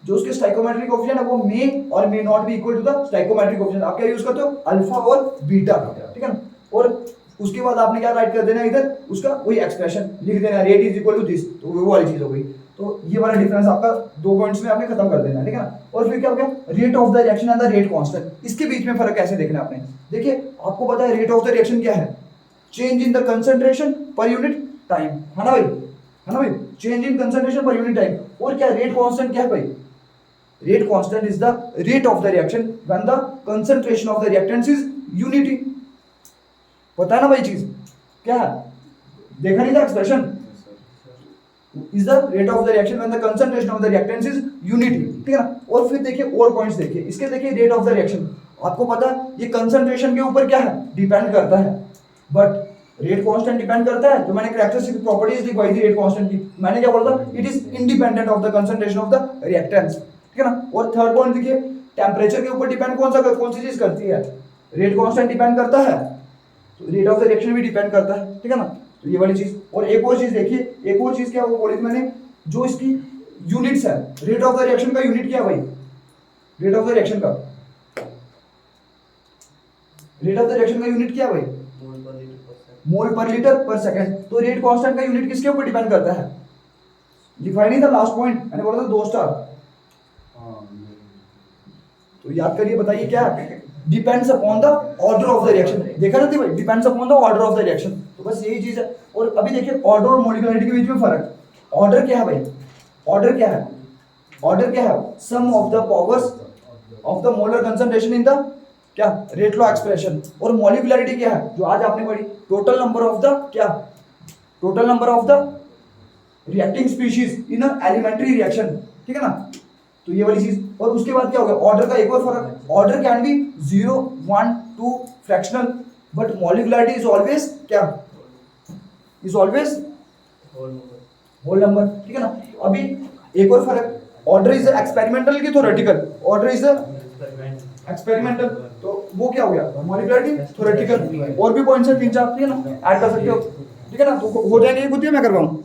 Speaker 1: जो उसके स्टोइकोमेट्रिक कोएफिशिएंट है वो मे और may not be equal to the stoichiometric coefficient. आप क्या यूज करते हो? अल्फा और बीटा, ठीक है ना? और उसके बाद आपने क्या राइट कर देना, इधर उसका वही एक्सप्रेशन लिख देना, rate is equal to this, तो वो वाली चीज हो गई। तो ये वाला डिफरेंस आपका 2 पॉइंट्स में आपने खत्म कर देना, ठीक है ना? और फिर क्या हो गया, rate of the reaction and the rate constant. इसके बीच में फर्क कैसे देखना है आपने? देखिए आपको पता है रेट ऑफ द रिएक्शन क्या है? Change in the concentration per unit time, है ना भाई? है ना भाई? Change in concentration per unit time. और क्या रेट कांस्टेंट क्या है भाई? Rate constant is the rate of the reaction when the concentration of the reactants is unity। पता है ना भाई चीज क्या है? देखा नहीं था expression? is the rate of the reaction when the concentration of the reactants is unity, ठीक है ना? और फिर देखिए और पॉइंट्स देखिए इसके, देखिए रेट ऑफ द रिएक्शन आपको पता है ये कंसंट्रेशन के ऊपर क्या है? डिपेंड करता है। बट रेट कांस्टेंट डिपेंड करता है, जो मैंने कैरेक्टरिस्टिक प्रॉपर्टीज लिखवाई थी रेट कांस्टेंट की, मैंने क्या बोला था? It is independent of the concentration of the reactants, ठीक है ना? और थर्ड पॉइंट देखिए, टेम्परेचर के ऊपर डिपेंड कौन सी चीज करती है? रेट कांस्टेंट डिपेंड करता है, तो रेट ऑफ द रिएक्शन भी डिपेंड करता है, ठीक है ना? तो ये वाली चीज। और एक और चीज देखिए, एक और चीज क्या वो बोली थी मैंने, जो इसकी यूनिट्स है, रेट ऑफ द रिएक्शन का यूनिट क्या है भाई? रेट ऑफ द रिएक्शन का, रेट ऑफ द रिएक्शन का यूनिट क्या है भाई? मोल पर लीटर पर सेकंड। तो रेट कांस्टेंट का यूनिट किसके ऊपर डिपेंड करता है? लिखवाई नहीं था लास्ट पॉइंट, मैंने बोला था 2 स्टार। तो याद करिए, बताइए क्या depends upon the order of the reaction. देखा ना भाई, depends upon the order of the reaction. तो बस यही चीज है। और अभी देखिए ऑर्डर और मोलिकुलरिटी के बीच में फर्क। ऑर्डर क्या है भाई? ऑर्डर क्या है? ऑर्डर क्या है? Sum of the powers of the molar concentration in the क्या रेट लॉ एक्सप्रेशन। और मोलिकुलरिटी क्या है जो आज आपने पढ़ी? टोटल नंबर ऑफ द क्या? Total number of the reacting species in elementary reaction. ठीक है ना? तो ये वाली चीज। और उसके बाद क्या हो गया? ऑर्डर का एक और फर्क। Order can be 0, 1, 2 fractional, but molecularity is always क्या? Is always whole number. ठीक है ना? अभी एक और फर्क, ऑर्डर इज एक्सपेरिमेंटल की थ्योरेटिकल। ऑर्डर इज एक्सपेरिमेंटल, तो वो क्या हो गया? Molecularity theoretical. और भी पॉइंट्स हैं 3-4, ठीक है ना, ऐड कर सकते हो। ठीक है ना? तो हो जाएंगे ये, खुद ही मैं करवाऊँ।